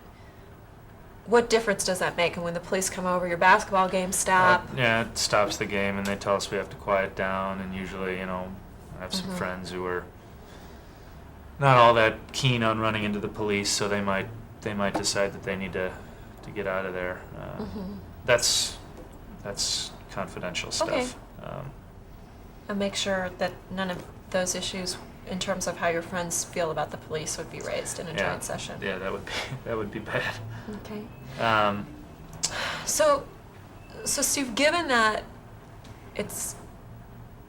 difference does that make? And when the police come over, your basketball games stop? Yeah, it stops the game, and they tell us we have to quiet down, and usually, you know, I have some friends who are not all that keen on running into the police, so they might decide that they need to get out of there. That's confidential stuff. Okay. And make sure that none of those issues in terms of how your friends feel about the police would be raised in a joint session. Yeah, that would be bad. Okay. So Steve, given that it's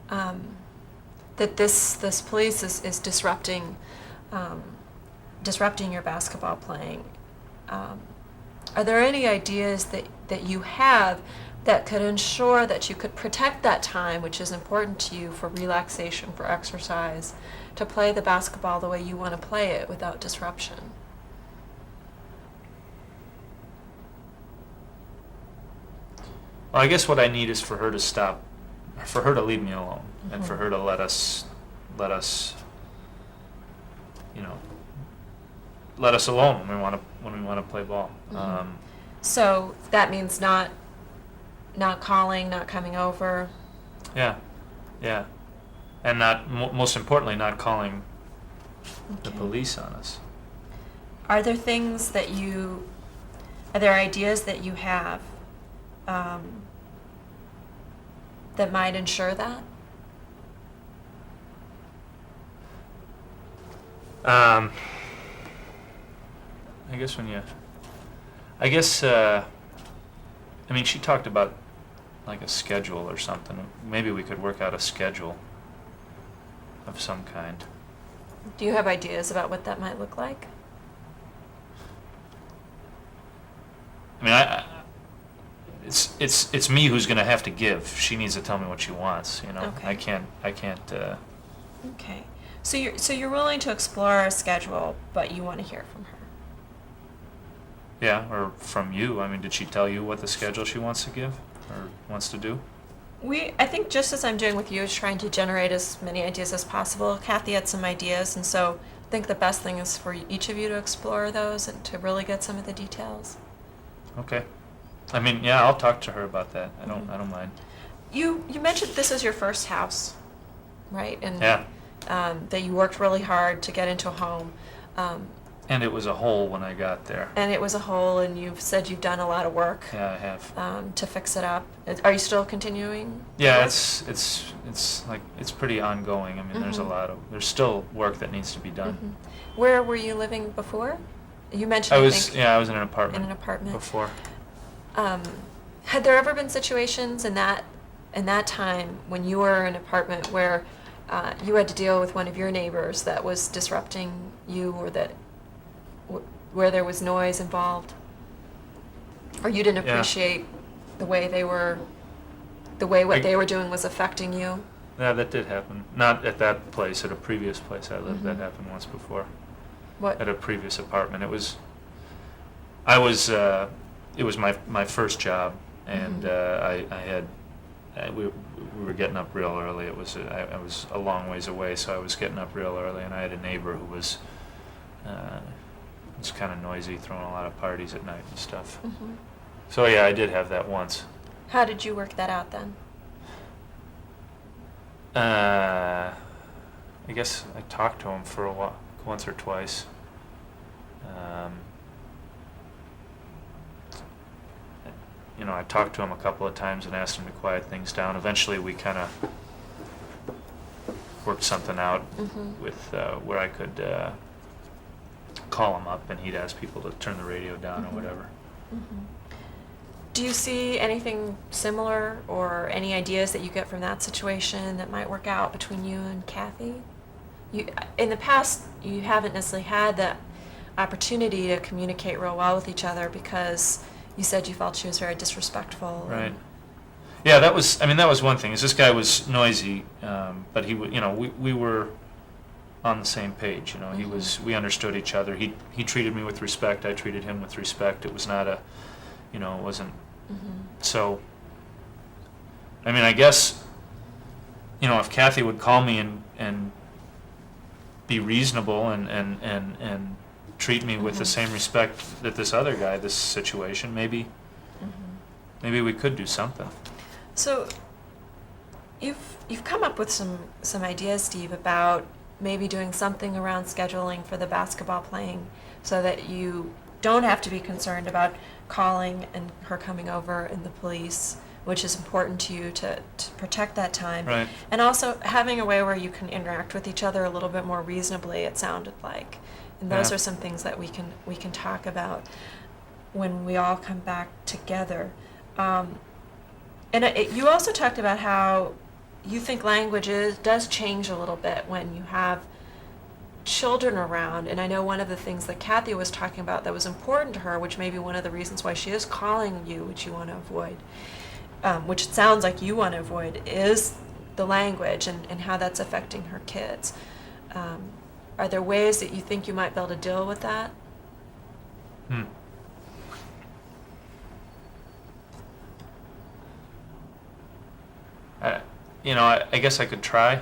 that this police is disrupting your basketball playing, are there any ideas that you have that could ensure that you could protect that time, which is important to you for relaxation, for exercise, to play the basketball the way you want to play it without disruption? Well, I guess what I need is for her to stop, for her to leave me alone, and for her to let us, you know, let us alone when we want to play ball. So that means not calling, not coming over. Yeah, and most importantly, not calling the Okay. police on us. Are there ideas that you have that might ensure that? I guess I mean, she talked about like a schedule or something. Maybe we could work out a schedule of some kind. Do you have ideas about what that might look like? I mean, it's me who's going to have to give. She needs to tell me what she wants, you know. Okay. I can't Okay. So you're willing to explore a schedule, but you want to hear from her. yeah, or from you. I mean, did she tell you what the schedule she wants to give or wants to do? I think just as I'm doing with you, is trying to generate as many ideas as possible. Kathy had some ideas, and so I think the best thing is for each of you to explore those and to really get some of the details. Okay. I mean, yeah, I'll talk to her about that. I Mhm. don't mind. You mentioned this is your first house, right? And Yeah. that you worked really hard to get into a home. And it was a hole when I got there. And it was a hole, and you've said you've done a lot of work Yeah, I have. to fix it up. Are you still continuing? Yeah, work? it's like it's pretty ongoing. I mean, Mhm. there's still work that needs to be done. Mhm. Where were you living before? You mentioned, I I was think, yeah, I was in an apartment. in an apartment. Before. Had there ever been situations in that time when you were in an apartment where you had to deal with one of your neighbors that was disrupting you, or that where there was noise involved, or you didn't Yeah. appreciate the way what they were doing was affecting you? Yeah, that did happen. Not at that place, at a previous place I lived. That Mhm. happened once before. What? At a previous apartment. It was my first job, and Mhm. we were getting up real early. I was a long ways away, so I was getting up real early, and I had a neighbor who was kind of noisy, throwing a lot of parties at night and stuff. Mhm. So yeah, I did have that once. How did you work that out then? I guess I talked to him for a while, once or twice. I talked to him a couple of times and asked him to quiet things down. Eventually, we kind of worked something out Mhm. with where I could call him up and he'd ask people to turn the radio down Mhm. or whatever. Mhm. Do you see anything similar or any ideas that you get from that situation that might work out between you and Kathy? In the past, you haven't necessarily had that opportunity to communicate real well with each other because you said you felt she was very disrespectful. Right. Yeah, that was one thing. Is this guy was noisy, but we were on the same page. Mhm. We understood each other. He treated me with respect. I treated him with respect. It was not it wasn't. Mhm. So, I mean, I guess, if Kathy would call me and be reasonable and treat me with the Mhm. same respect that this situation, maybe we could do something. So you've come up with some ideas, Steve, about maybe doing something around scheduling for the basketball playing so that you don't have to be concerned about calling and her coming over and the police, which is important to you to protect that time. Right. And also having a way where you can interact with each other a little bit more reasonably, it sounded like. And those Yeah. are some things that we can talk about when we all come back together. You also talked about how you think language does change a little bit when you have children around. And I know one of the things that Kathy was talking about that was important to her, which may be one of the reasons why she is calling you, which you want to avoid, which it sounds like you want to avoid, is the language and how that's affecting her kids. Are there ways that you think you might be able to deal with that? I guess I could try.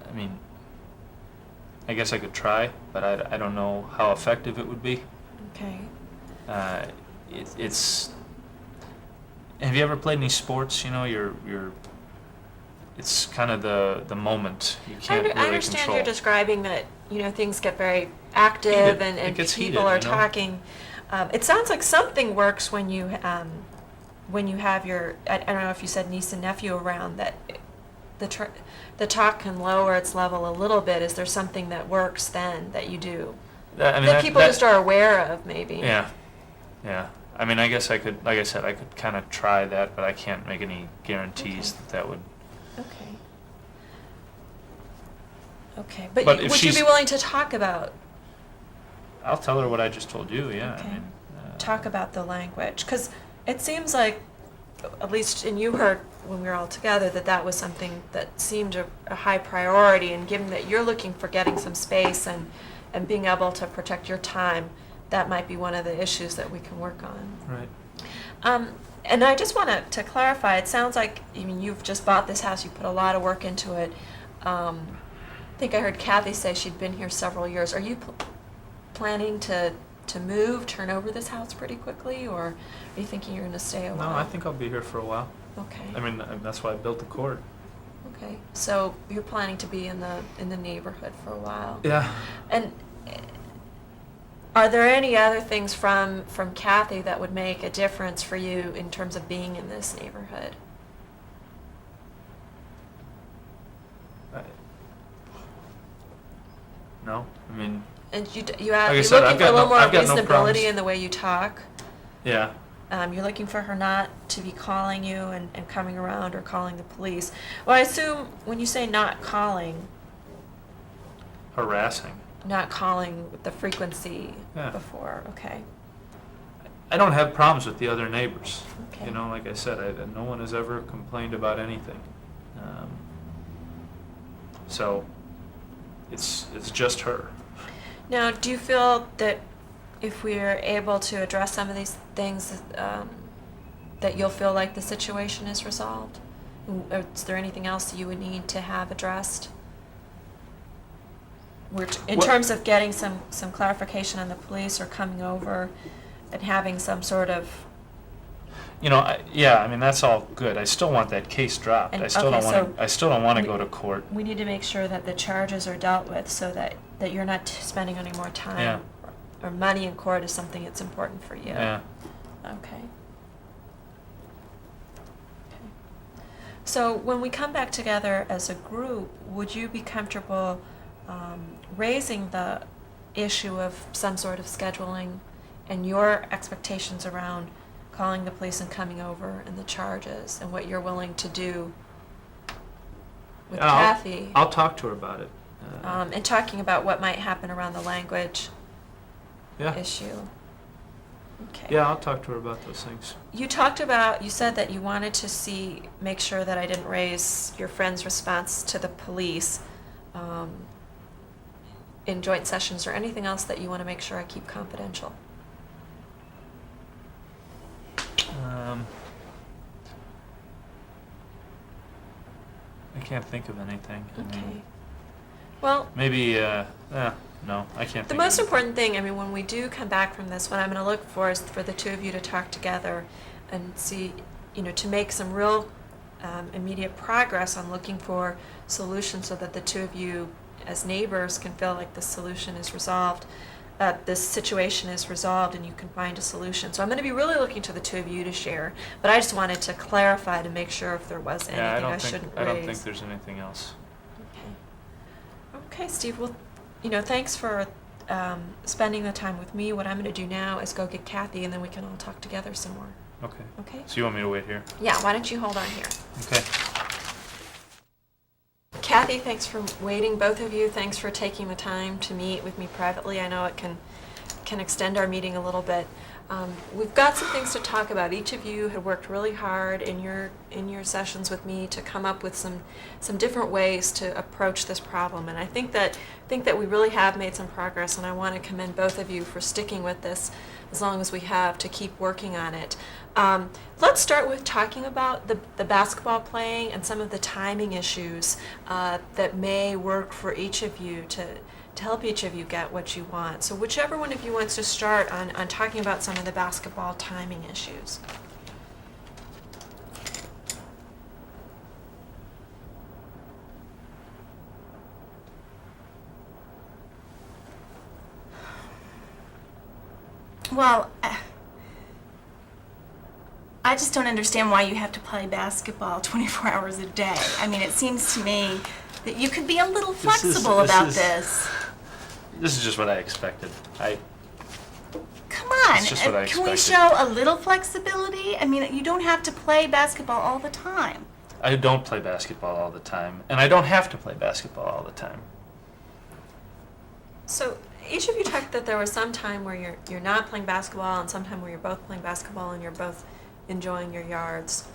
I mean, I guess I could try, but I don't know how effective it would be. Okay. It's. Have you ever played any sports? It's kind of the moment. You can't really I understand control. you're describing that, things get very active Heated. and It gets people heated, are talking. It sounds like something works when you have your, I don't know if you said niece and nephew around, that the talk can lower its level a little bit, is there something that works then that you do? That people just are aware of, maybe? Yeah, yeah. I mean, I guess I could, like I said, I could kind of try that, but I can't make any guarantees Okay. that would. Okay. Okay, but But if would you be she's- willing to talk about I'll tell her what I just told you, yeah. Okay. I mean, talk about the language? Because it seems like, at least, and you heard when we were all together, that that was something that seemed a high priority, and given that you're looking for getting some space and being able to protect your time, that might be one of the issues that we can work on. Right. And I just want to clarify, it sounds like, I mean, you've just bought this house, you put a lot of work into it. I think I heard Kathy say she'd been here several years. Are you planning to move, turn over this house pretty quickly, or are you thinking you're going to stay a No, while? I think I'll be here for a while. Okay. I mean, that's why I built the court. Okay, so you're planning to be in the neighborhood for a while. Yeah. And are there any other things from Kathy that would make a difference for you in terms of being in this neighborhood? No, I mean, And you're I looking said, I've for a got little no- more I've got no reasonability problems. in the way you talk. yeah. You're looking for her not to be calling you and coming around or calling the police. Well, I assume when you say not calling Harassing. with the frequency Yeah. before, okay. I don't have problems with the other neighbors. Okay. You know, like I said, no one has ever complained about anything. So it's just her. Now, do you feel that if we're able to address some of these things, that you'll feel like the situation is resolved? Or is there anything else that you would need to have addressed? In Well- terms of getting some clarification on the police or coming over and having some sort of, You know, I mean, that's all good. I still want that case dropped. And- I still okay, don't want to. so I still don't want to we- go to court. we need to make sure that the charges are dealt with so that you're not spending any more time. Yeah. Or money in court is something that's important for you. Yeah. Okay. So when we come back together as a group, would you be comfortable raising the issue of some sort of scheduling and your expectations around calling the police and coming over and the charges and what you're willing to do with Yeah, I'll- Kathy? I'll talk to her about it. And talking about what might happen around the language Yeah. issue. Okay. Yeah, I'll talk to her about those things. You said that you wanted to make sure that I didn't raise your friend's response to the police in joint sessions, or anything else that you want to make sure I keep confidential. I can't think of anything. I Okay. mean, Well, maybe. No, I can't. the think most of important thing, I mean, when we do come back from this, what I'm going to look for is for the two of you to talk together and see, to make some real immediate progress on looking for solutions so that the two of you as neighbors can feel like the solution is resolved, this situation is resolved and you can find a solution. So I'm going to be really looking to the two of you to share, but I just wanted to clarify to make sure if there was anything I shouldn't raise. I don't think there's anything else. Okay, Steve, well, thanks for spending the time with me. What I'm going to do now is go get Kathy, and then we can all talk together some more. Okay. Okay? So you want me to wait here? Yeah, why don't you hold on here? Okay. Kathy, thanks for waiting, both of you. Thanks for taking the time to meet with me privately. I know it can extend our meeting a little bit. We've got some things to talk about. Each of you had worked really hard in your sessions with me to come up with some different ways to approach this problem, and I think that we really have made some progress, and I want to commend both of you for sticking with this as long as we have to keep working on it. Let's start with talking about the basketball playing and some of the timing issues that may work for each of you to help each of you get what you want. So whichever one of you wants to start on talking about some of the basketball timing issues. Well, I just don't understand why you have to play basketball 24 hours a day. I mean, it seems to me that you could be a little flexible about this. This is just what I expected. Come on, It's just what I can we expected. show a little flexibility? I mean, you don't have to play basketball all the time. I don't play basketball all the time, and I don't have to play basketball all the time. So each of you talked that there was some time where you're not playing basketball and some time where you're both playing basketball and you're both enjoying your yards.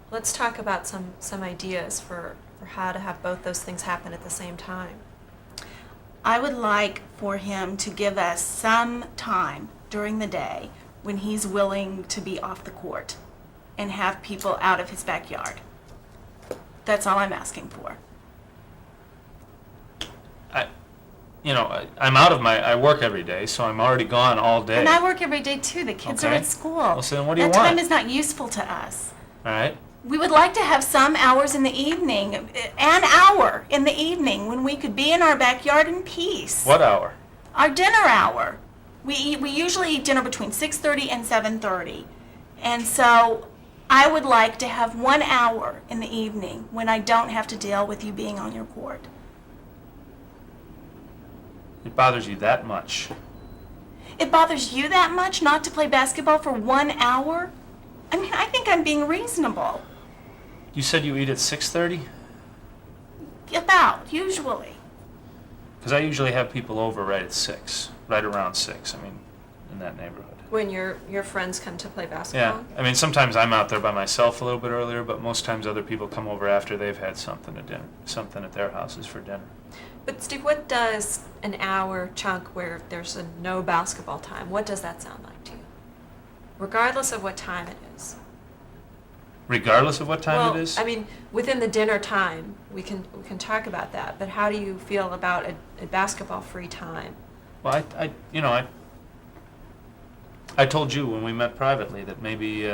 Let's talk about some ideas for how to have both those things happen at the same time. I would like for him to give us some time during the day when he's willing to be off the court and have people out of his backyard. That's all I'm asking for. I work every day, so I'm already gone all day. And I work every day too. The kids are Okay. at school. Well, so then what do you that time want? is not useful to us. All right? We would like to have some hours in the evening, an hour in the evening when we could be in our backyard in peace. What hour? Our dinner hour. We usually eat dinner between 6:30 and 7:30. And so I would like to have 1 hour in the evening when I don't have to deal with you being on your court. It bothers you that much. It bothers you that much not to play basketball for 1 hour? I mean, I think I'm being reasonable. You said you eat at 6:30? About, usually. Because I usually have people over right at 6, right around 6, I mean, in that neighborhood. When your friends come to play Yeah, basketball? I mean, sometimes I'm out there by myself a little bit earlier, but most times other people come over after they've had something at their houses for dinner. But Steve, what does an hour chunk where there's no basketball time, what does that sound like to you? Regardless of what time it is. Regardless of what time it is? Well, I mean, within the dinner time, we can talk about that, but how do you feel about a basketball-free time? Well, I told you when we met privately that maybe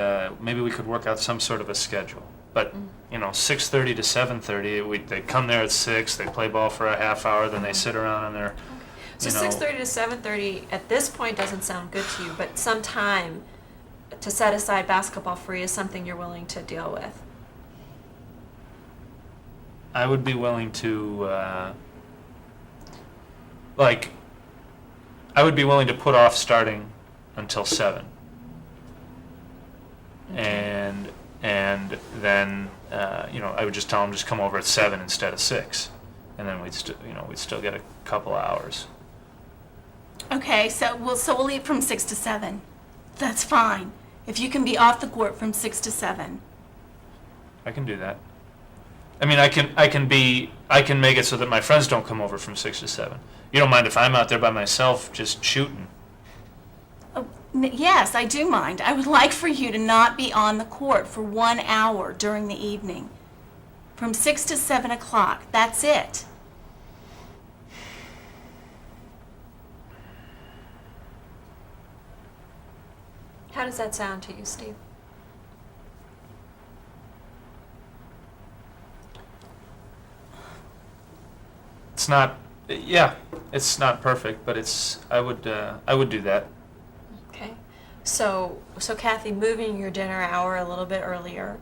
we could work out some sort of a schedule. But 6:30 to 7:30, they come there at 6, they play ball for a half hour, then they sit around on their. So 6:30 to 7:30 at this point doesn't sound good to you, but some time to set aside basketball-free is something you're willing to deal with. I would be willing to, I would be willing to put off starting until 7. And then, I would just tell them just come over at 7 instead of 6. And then we'd still get a couple hours. Okay, so we'll eat from 6 to 7. That's fine. If you can be off the court from 6 to 7. I can do that. I mean, I can make it so that my friends don't come over from 6 to 7. You don't mind if I'm out there by myself just shooting? Oh, yes, I do mind. I would like for you to not be on the court for 1 hour during the evening. From 6 to 7 o'clock. That's it. How does that sound to you, Steve? It's not. Yeah, it's not perfect, but I would do that. Okay. So Kathy, moving your dinner hour a little bit earlier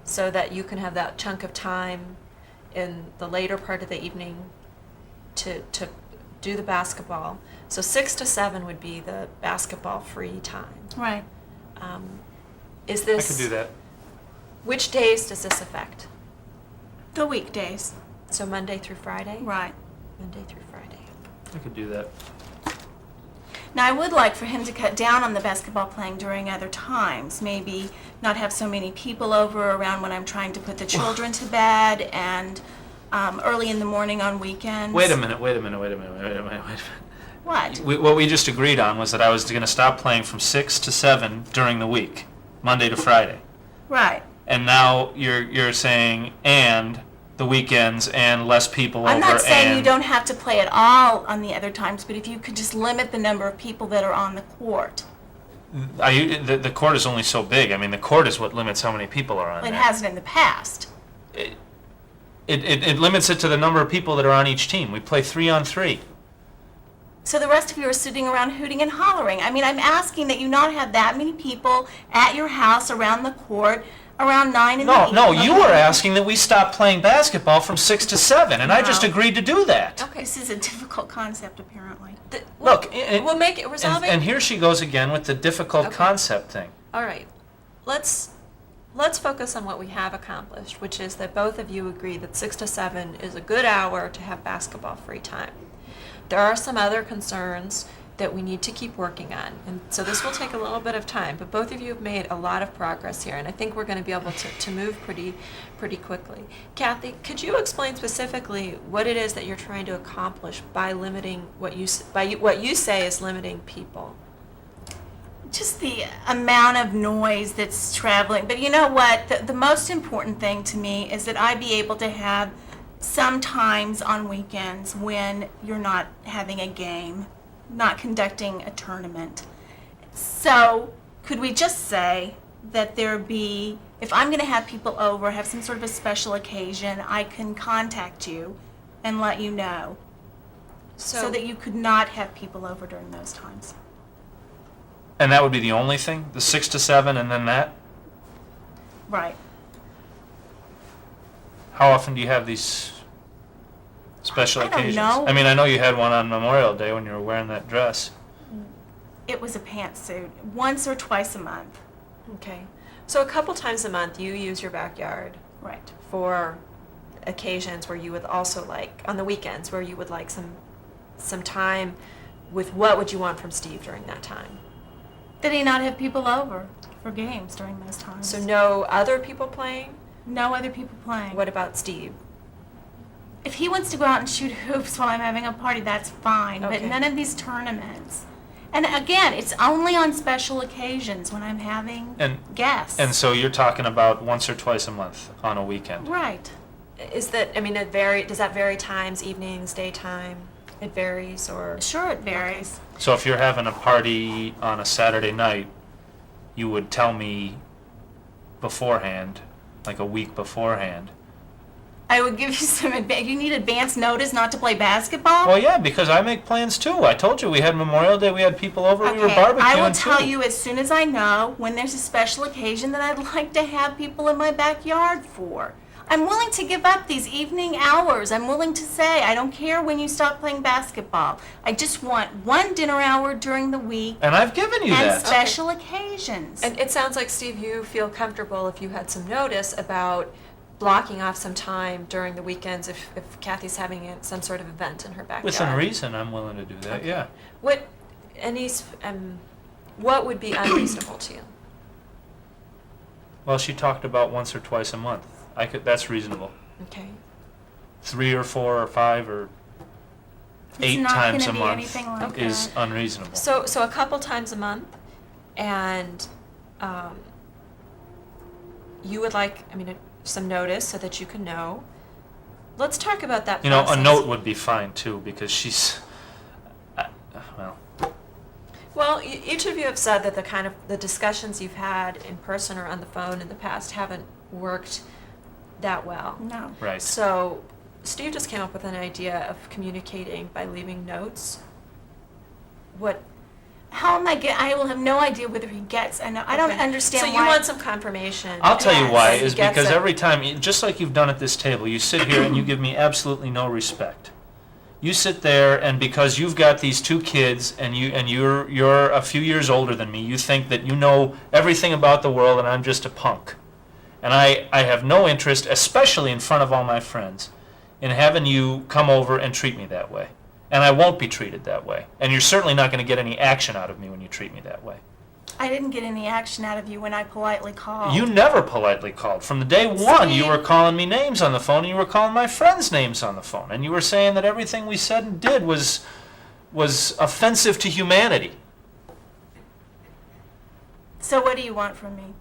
so that you can have that chunk of time in the later part of the evening to do the basketball. So 6 to 7 would be the basketball-free time. Right. Is I this... could do that. Which days does this affect? The weekdays. So Monday through Friday? Right. Monday through Friday. I could do that. Now, I would like for him to cut down on the basketball playing during other times. Maybe not have so many people over around when I'm trying to put the children to bed and early in the morning on weekends. Wait a minute. What? What we just agreed on was that I was going to stop playing from 6 to 7 during the week, Monday to Friday. Right. And now you're saying and the weekends and less people over. I'm not saying and you don't have to play at all on the other times, but if you could just limit the number of people that are on the court. The court is only so big. I mean, the court is what limits how many people are on It there. hasn't in the past. It limits it to the number of people that are on each team. We play 3-on-3. So the rest of you are sitting around hooting and hollering. I mean, I'm asking that you not have that many people at your house around the court around 9 in the evening. No, you were asking that we stop playing basketball from 6 to 7, and I just No. agreed to do that. Okay. This is a difficult concept, apparently. Look, We'll make it, resolve it. and here she goes again with the difficult Okay. concept thing. All right, let's focus on what we have accomplished, which is that both of you agree that 6 to 7 is a good hour to have basketball free time. There are some other concerns that we need to keep working on, and so this will take a little bit of time, but both of you have made a lot of progress here, and I think we're going to be able to move pretty quickly. Kathy, could you explain specifically what it is that you're trying to accomplish by limiting what you say is limiting people? Just the amount of noise that's traveling. But you know what? The most important thing to me is that I be able to have some times on weekends when you're not having a game, not conducting a tournament. So could we just say that there be, if I'm going to have people over, have some sort of a special occasion, I can contact you and let you know so that you could not have people over during those times. And that would be the only thing? The 6 to 7 and then that? Right. How often do you have these special I don't occasions? know. I mean, I know you had one on Memorial Day when you were wearing that dress. It was a pantsuit, once or twice a month. Okay, so a couple times a month you use your backyard Right. for occasions where you would also like, on the weekends, where you would like some time with what would you want from Steve during that time? Did he not have people over for games during those times? So no other people playing? No other people playing. What about Steve? If he wants to go out and shoot hoops while I'm having a party, that's fine. Okay. But none of these tournaments. And again, it's only on special occasions when I'm having guests. And so you're talking about once or twice a month on a weekend. Right. Is that, I mean, does that vary times, evenings, daytime? It varies, or? Sure, it varies. So if you're having a party on a Saturday night, you would tell me beforehand, like a week beforehand. I would give you some advance. You need advance notice not to play basketball? Well, yeah, because I make plans too. I told you we had Memorial Day, we had people over, we were barbecuing I will too. tell you as soon as I know when there's a special occasion that I'd like to have people in my backyard for. I'm willing to give up these evening hours. I'm willing to say, I don't care when you stop playing basketball. I just want one dinner hour during the week And I've given you and that. special occasions. And it sounds like, Steve, you feel comfortable if you had some notice about blocking off some time during the weekends if Kathy's having some sort of event in her backyard. Within reason, I'm willing to do that, Okay. yeah. What would be unreasonable to you? Well, she talked about once or twice a month. That's reasonable. Okay. 3 or 4 or 5 or It's 8 not times gonna a be month anything like is that. unreasonable. So a couple times a month, and you would like, some notice so that you can know. Let's talk about that You know, a process. note would be fine too, because she's, well, Well, each of you have said that the discussions you've had in person or on the phone in the past haven't worked that well. No. right. So Steve just came up with an idea of communicating by leaving notes. How am I will have no idea whether he gets, I don't Okay. understand So why. you want some confirmation. I'll tell you Yes. why, He is gets because it. every time, just like you've done at this table, you sit here and you give me absolutely no respect. You sit there, and because you've got these 2 kids and you're a few years older than me, you think that you know everything about the world and I'm just a punk. And I have no interest, especially in front of all my friends, in having you come over and treat me that way. And I won't be treated that way. And you're certainly not going to get any action out of me when you treat me that way. I didn't get any action out of you when I politely called. You never politely called. From the day one, you Steve. were calling me names on the phone, and you were calling my friends names on the phone, and you were saying that everything we said and did was offensive to humanity. So what do you want from me?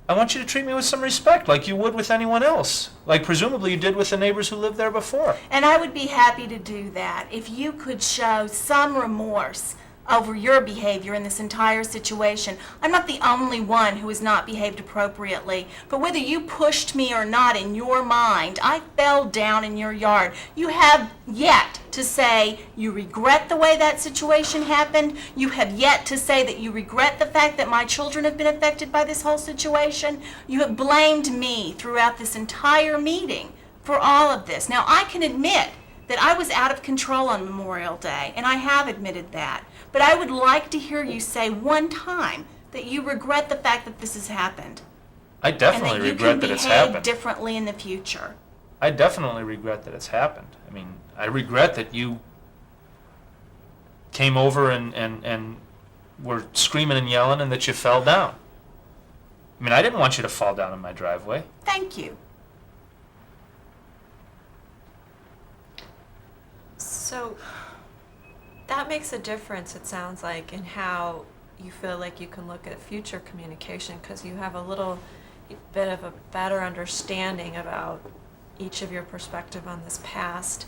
I want you to treat me with some respect, like you would with anyone else, like presumably you did with the neighbors who lived there before. And I would be happy to do that if you could show some remorse over your behavior in this entire situation. I'm not the only one who has not behaved appropriately, but whether you pushed me or not in your mind, I fell down in your yard. You have yet to say you regret the way that situation happened. You have yet to say that you regret the fact that my children have been affected by this whole situation. You have blamed me throughout this entire meeting for all of this. Now, I can admit that I was out of control on Memorial Day, and I have admitted that. But I would like to hear you say one time that you regret the fact that this has happened. I definitely regret that it's And that you can behave happened. differently in the future. I definitely regret that it's happened. I mean, I regret that you came over and were screaming and yelling and that you fell down. I mean, I didn't want you to fall down in my driveway. Thank you. So that makes a difference, it sounds like, in how you feel like you can look at future communication, because you have a little bit of a better understanding about each of your perspective on this past.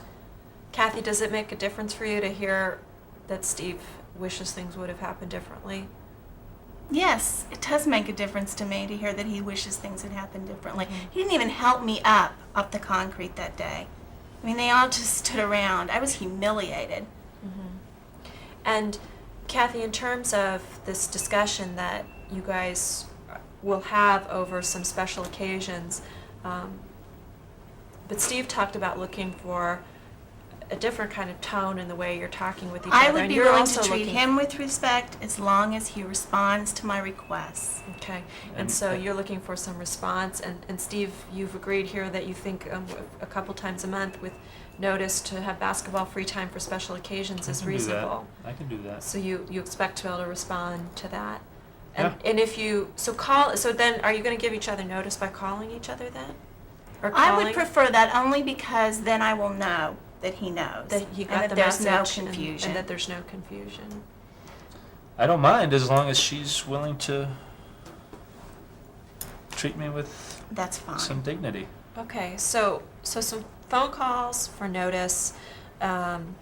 Kathy, does it make a difference for you to hear that Steve wishes things would have happened differently? Yes, it does make a difference to me to hear that he wishes things had happened differently. Mhm. He didn't even help me up the concrete that day. I mean, they all just stood around. I was humiliated. And Kathy, in terms of this discussion that you guys will have over some special occasions, but Steve talked about looking for a different kind of tone in the way you're talking with each I other. would and be you're willing also to treat looking- him with respect as long as he responds to my requests. Okay, and And- so you're looking for some response, and Steve, you've agreed here that you think a couple times a month with notice to have basketball free time for special occasions I is can do that. reasonable. I can do that. So you expect to be able to respond to that? Yeah. And if you, so then are you gonna give each other notice by calling each other then? Or I calling? would prefer that only because then I will know that he knows. That he and got that the there's message no and- confusion. and that there's no confusion. I don't mind as long as she's willing to treat me with That's fine. some dignity. Okay, so some phone calls for notice, and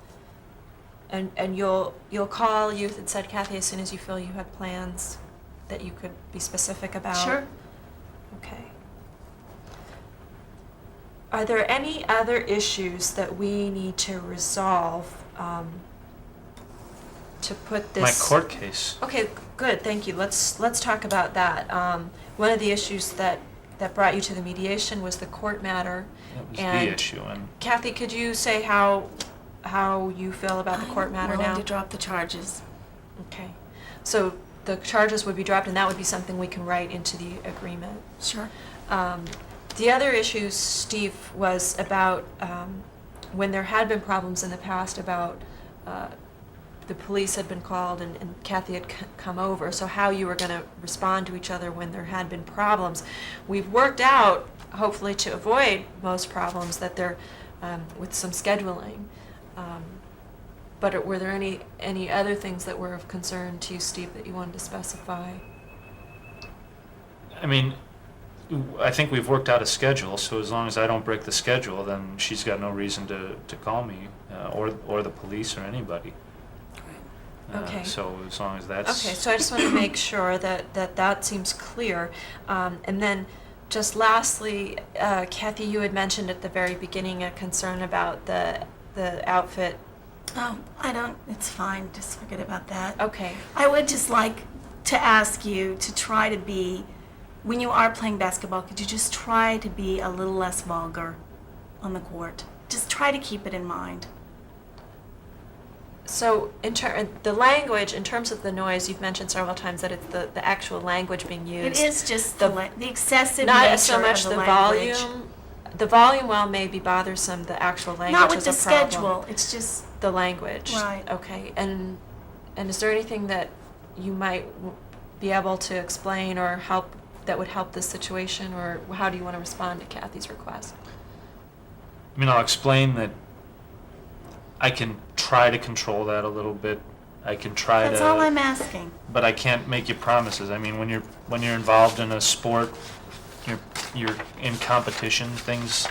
you'll call, you had said, Kathy, as soon as you feel you had plans that you could be specific about? Sure. Okay. Are there any other issues that we need to resolve, to put this? My court case. Okay, good, thank you. Let's talk about that. One of the issues that brought you to the mediation was the court matter. That was And the issue. And Kathy, could you say how you feel about the court matter I'm now? willing to drop the charges. Okay, so the charges would be dropped, and that would be something we can write into the agreement. Sure. The other issue, Steve, was about when there had been problems in the past about the police had been called and Kathy had come over, so how you were going to respond to each other when there had been problems. We've worked out, hopefully to avoid most problems, that there, with some scheduling. But were there any other things that were of concern to you, Steve, that you wanted to specify? I mean, I think we've worked out a schedule, so as long as I don't break the schedule, then she's got no reason to call me, or the police or anybody. Okay. So as long as that's... Okay, so I just want to make sure that seems clear. And then, just lastly, Kathy, you had mentioned at the very beginning a concern about the outfit. Oh, it's fine. Just forget about that. Okay. I would just like to ask you to try to be, when you are playing basketball, could you just try to be a little less vulgar on the court? Just try to keep it in mind. So the language, in terms of the noise, you've mentioned several times that it's the actual language being used. It is just The- the excessive nature Not so much of the language. volume. The volume, while may be bothersome, the actual language Not with is the a problem. schedule. It's just, The language. Right. Okay, and is there anything that you might be able to explain or help, that would help this situation, or how do you want to respond to Kathy's request? I mean, I'll explain that I can try to control that a little bit. I can try that's to... all I'm But I can't make you promises. I mean, when you're involved in a sport, you're in competition. Things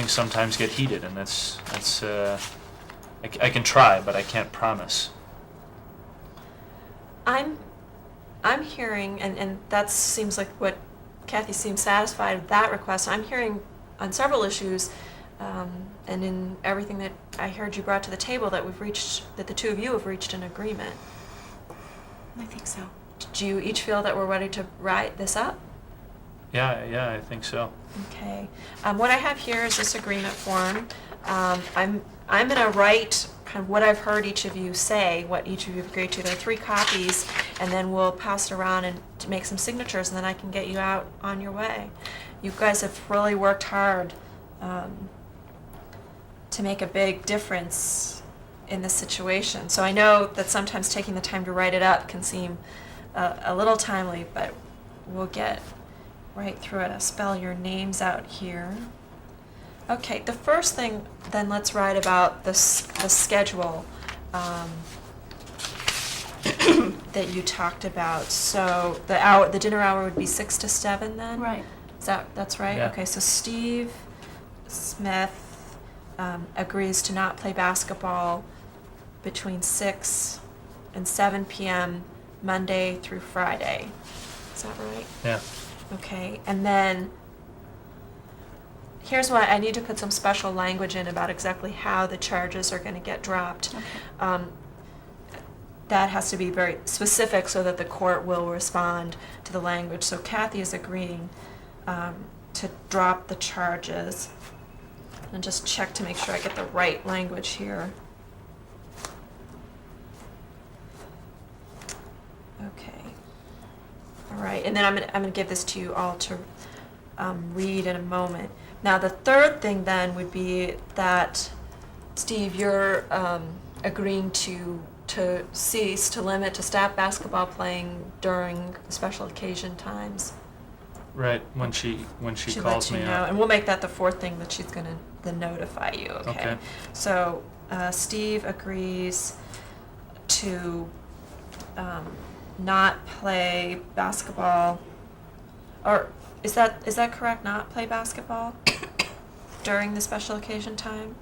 sometimes get heated, and that's I can try, but I can't promise. I'm hearing, and that seems like what Kathy seems satisfied with that request. I'm hearing on several issues and in everything that I heard you brought to the table, that the two of you have reached an agreement. I think so. Do you each feel that we're ready to write this up? Yeah, I think so. Okay. What I have here is this agreement form. I'm going to write kind of what I've heard each of you say, what each of you have agreed to. There are 3 copies, and then we'll pass it around and to make some signatures, and then I can get you out on your way. You guys have really worked hard to make a big difference in this situation. So I know that sometimes taking the time to write it up can seem a little timely, but we'll get right through it. I'll spell your names out here. Okay, the first thing, then let's write about the schedule that you talked about. So the dinner hour would be 6 to 7 then? Right. That's right? Yeah. Okay, so Steve Smith agrees to not play basketball between 6 and 7 p.m. Monday through Friday. Is that right? Yeah. Okay, and then here's why I need to put some special language in about exactly how the charges are going to get dropped. Okay. That has to be very specific so that the court will respond to the language. So Kathy is agreeing to drop the charges. And just check to make sure I get the right language here. Okay. All right, and then I'm gonna give this to you all to read in a moment. Now the third thing then would be that, Steve, you're agreeing to cease, to limit, to stop basketball playing during special occasion times. Right, when she She calls lets you me know, up. and we'll make that the fourth thing that she's gonna then notify you, okay? Okay. So, Steve agrees to not play basketball, or is that correct, not play basketball during the special occasion time?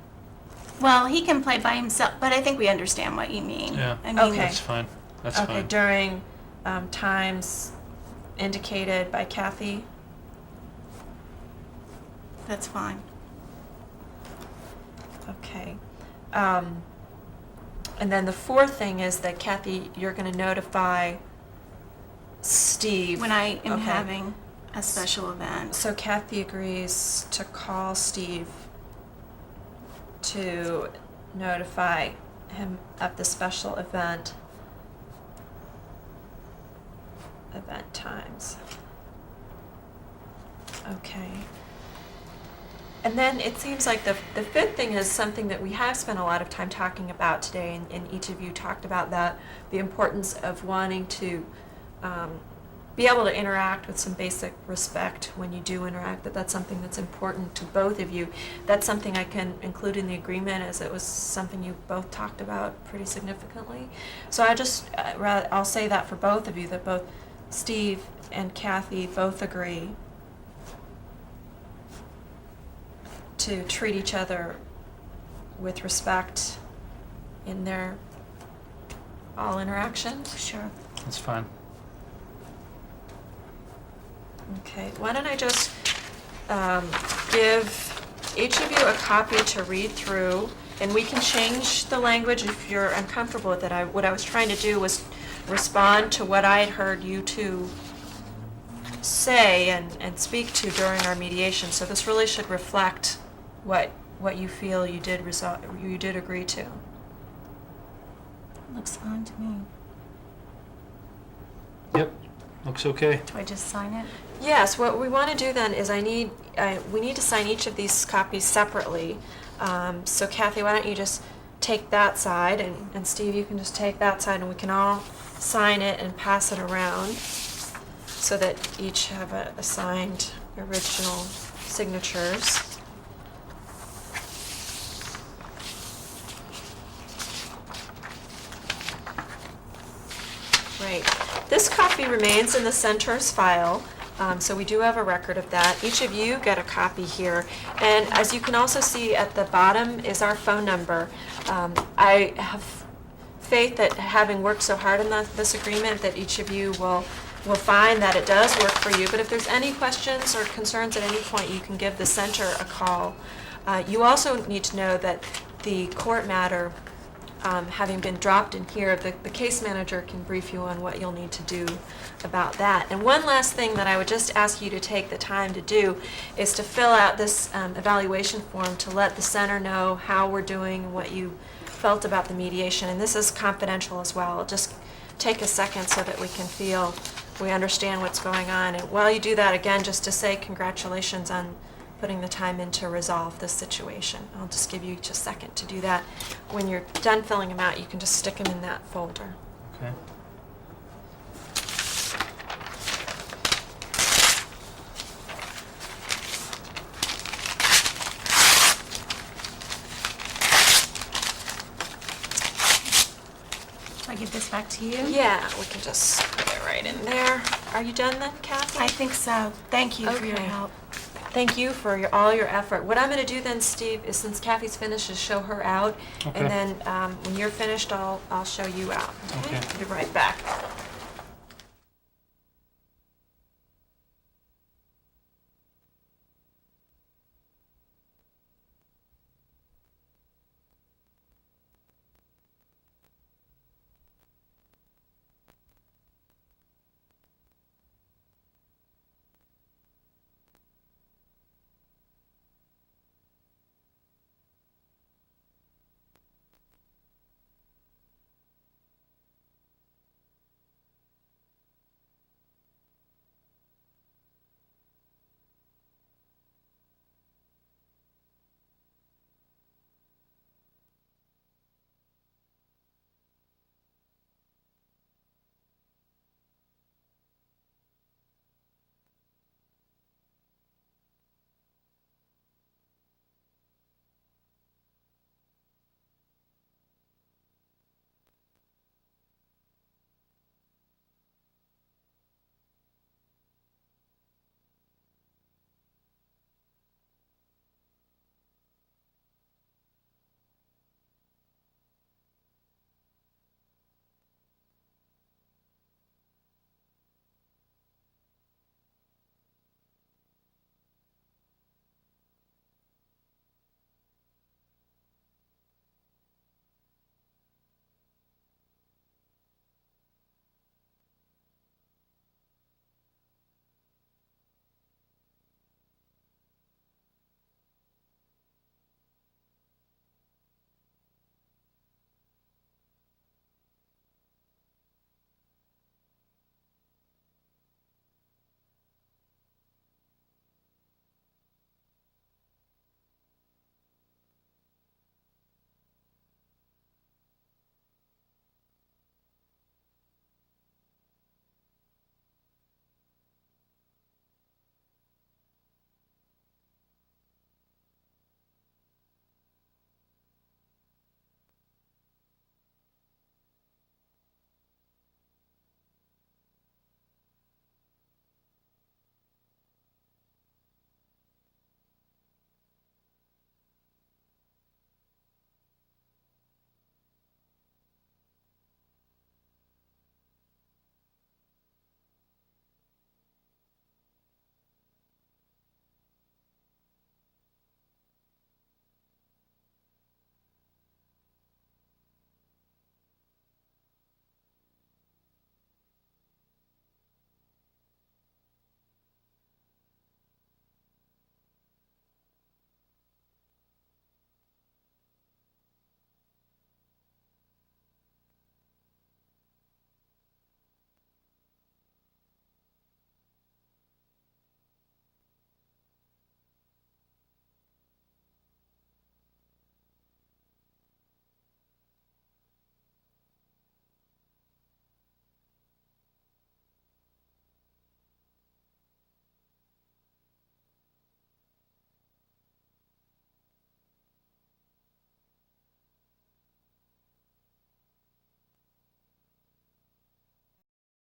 Well, he can play by himself, but I think we understand what you mean. Yeah. I mean, Okay. That's fine. That's Okay, fine. during times indicated by Kathy? that's fine. Okay. And then the fourth thing is that Kathy, you're going to notify Steve. When I am Okay. having a special event. So Kathy agrees to call Steve to notify him of the special event times. Okay. And then it seems like the fifth thing is something that we have spent a lot of time talking about today, and each of you talked about that, the importance of wanting to be able to interact with some basic respect when you do interact, that's something that's important to both of you. That's something I can include in the agreement, as it was something you both talked about pretty significantly. So I'll say that for both of you, that both Steve and Kathy both agree to treat each other with respect in their all interactions. Sure. That's fine. Okay, why don't I just give each of you a copy to read through, and we can change the language if you're uncomfortable with it. What I was trying to do was respond to what I had heard you two say and speak to during our mediation. So this really should reflect what you feel you did agree to. Looks fine to me. Yep. Looks okay. Do I just sign it? Yes, what we want to do then is we need to sign each of these copies separately. So Kathy, why don't you just take that side, and Steve, you can just take that side, and we can all sign it and pass it around so that each have a signed original signatures. Great. This copy remains in the center's file, so we do have a record of that. Each of you get a copy here, and as you can also see at the bottom is our phone number. I have faith that, having worked so hard on this agreement, that each of you will find that it does work for you. But if there's any questions or concerns at any point, you can give the center a call. You also need to know that the court matter, having been dropped in here, the case manager can brief you on what you'll need to do about that. And one last thing that I would just ask you to take the time to do is to fill out this evaluation form to let the center know how we're doing, what you felt about the mediation. And this is confidential as well. Just take a second so that we can feel we understand what's going on. And while you do that, again, just to say congratulations on putting the time in to resolve this situation. I'll just give you each a second to do that. When you're done filling them out, you can just stick them in that folder. Okay. I give this back to you? Yeah, we can just put it right in there. Are you done then, Kathy? I think so. Thank you for your Okay. help. Thank you for all your effort. What I'm going to do then, Steve, is since Kathy's finished, is show her out. Okay. And then when you're finished, I'll show you out. Okay. I'll be right back.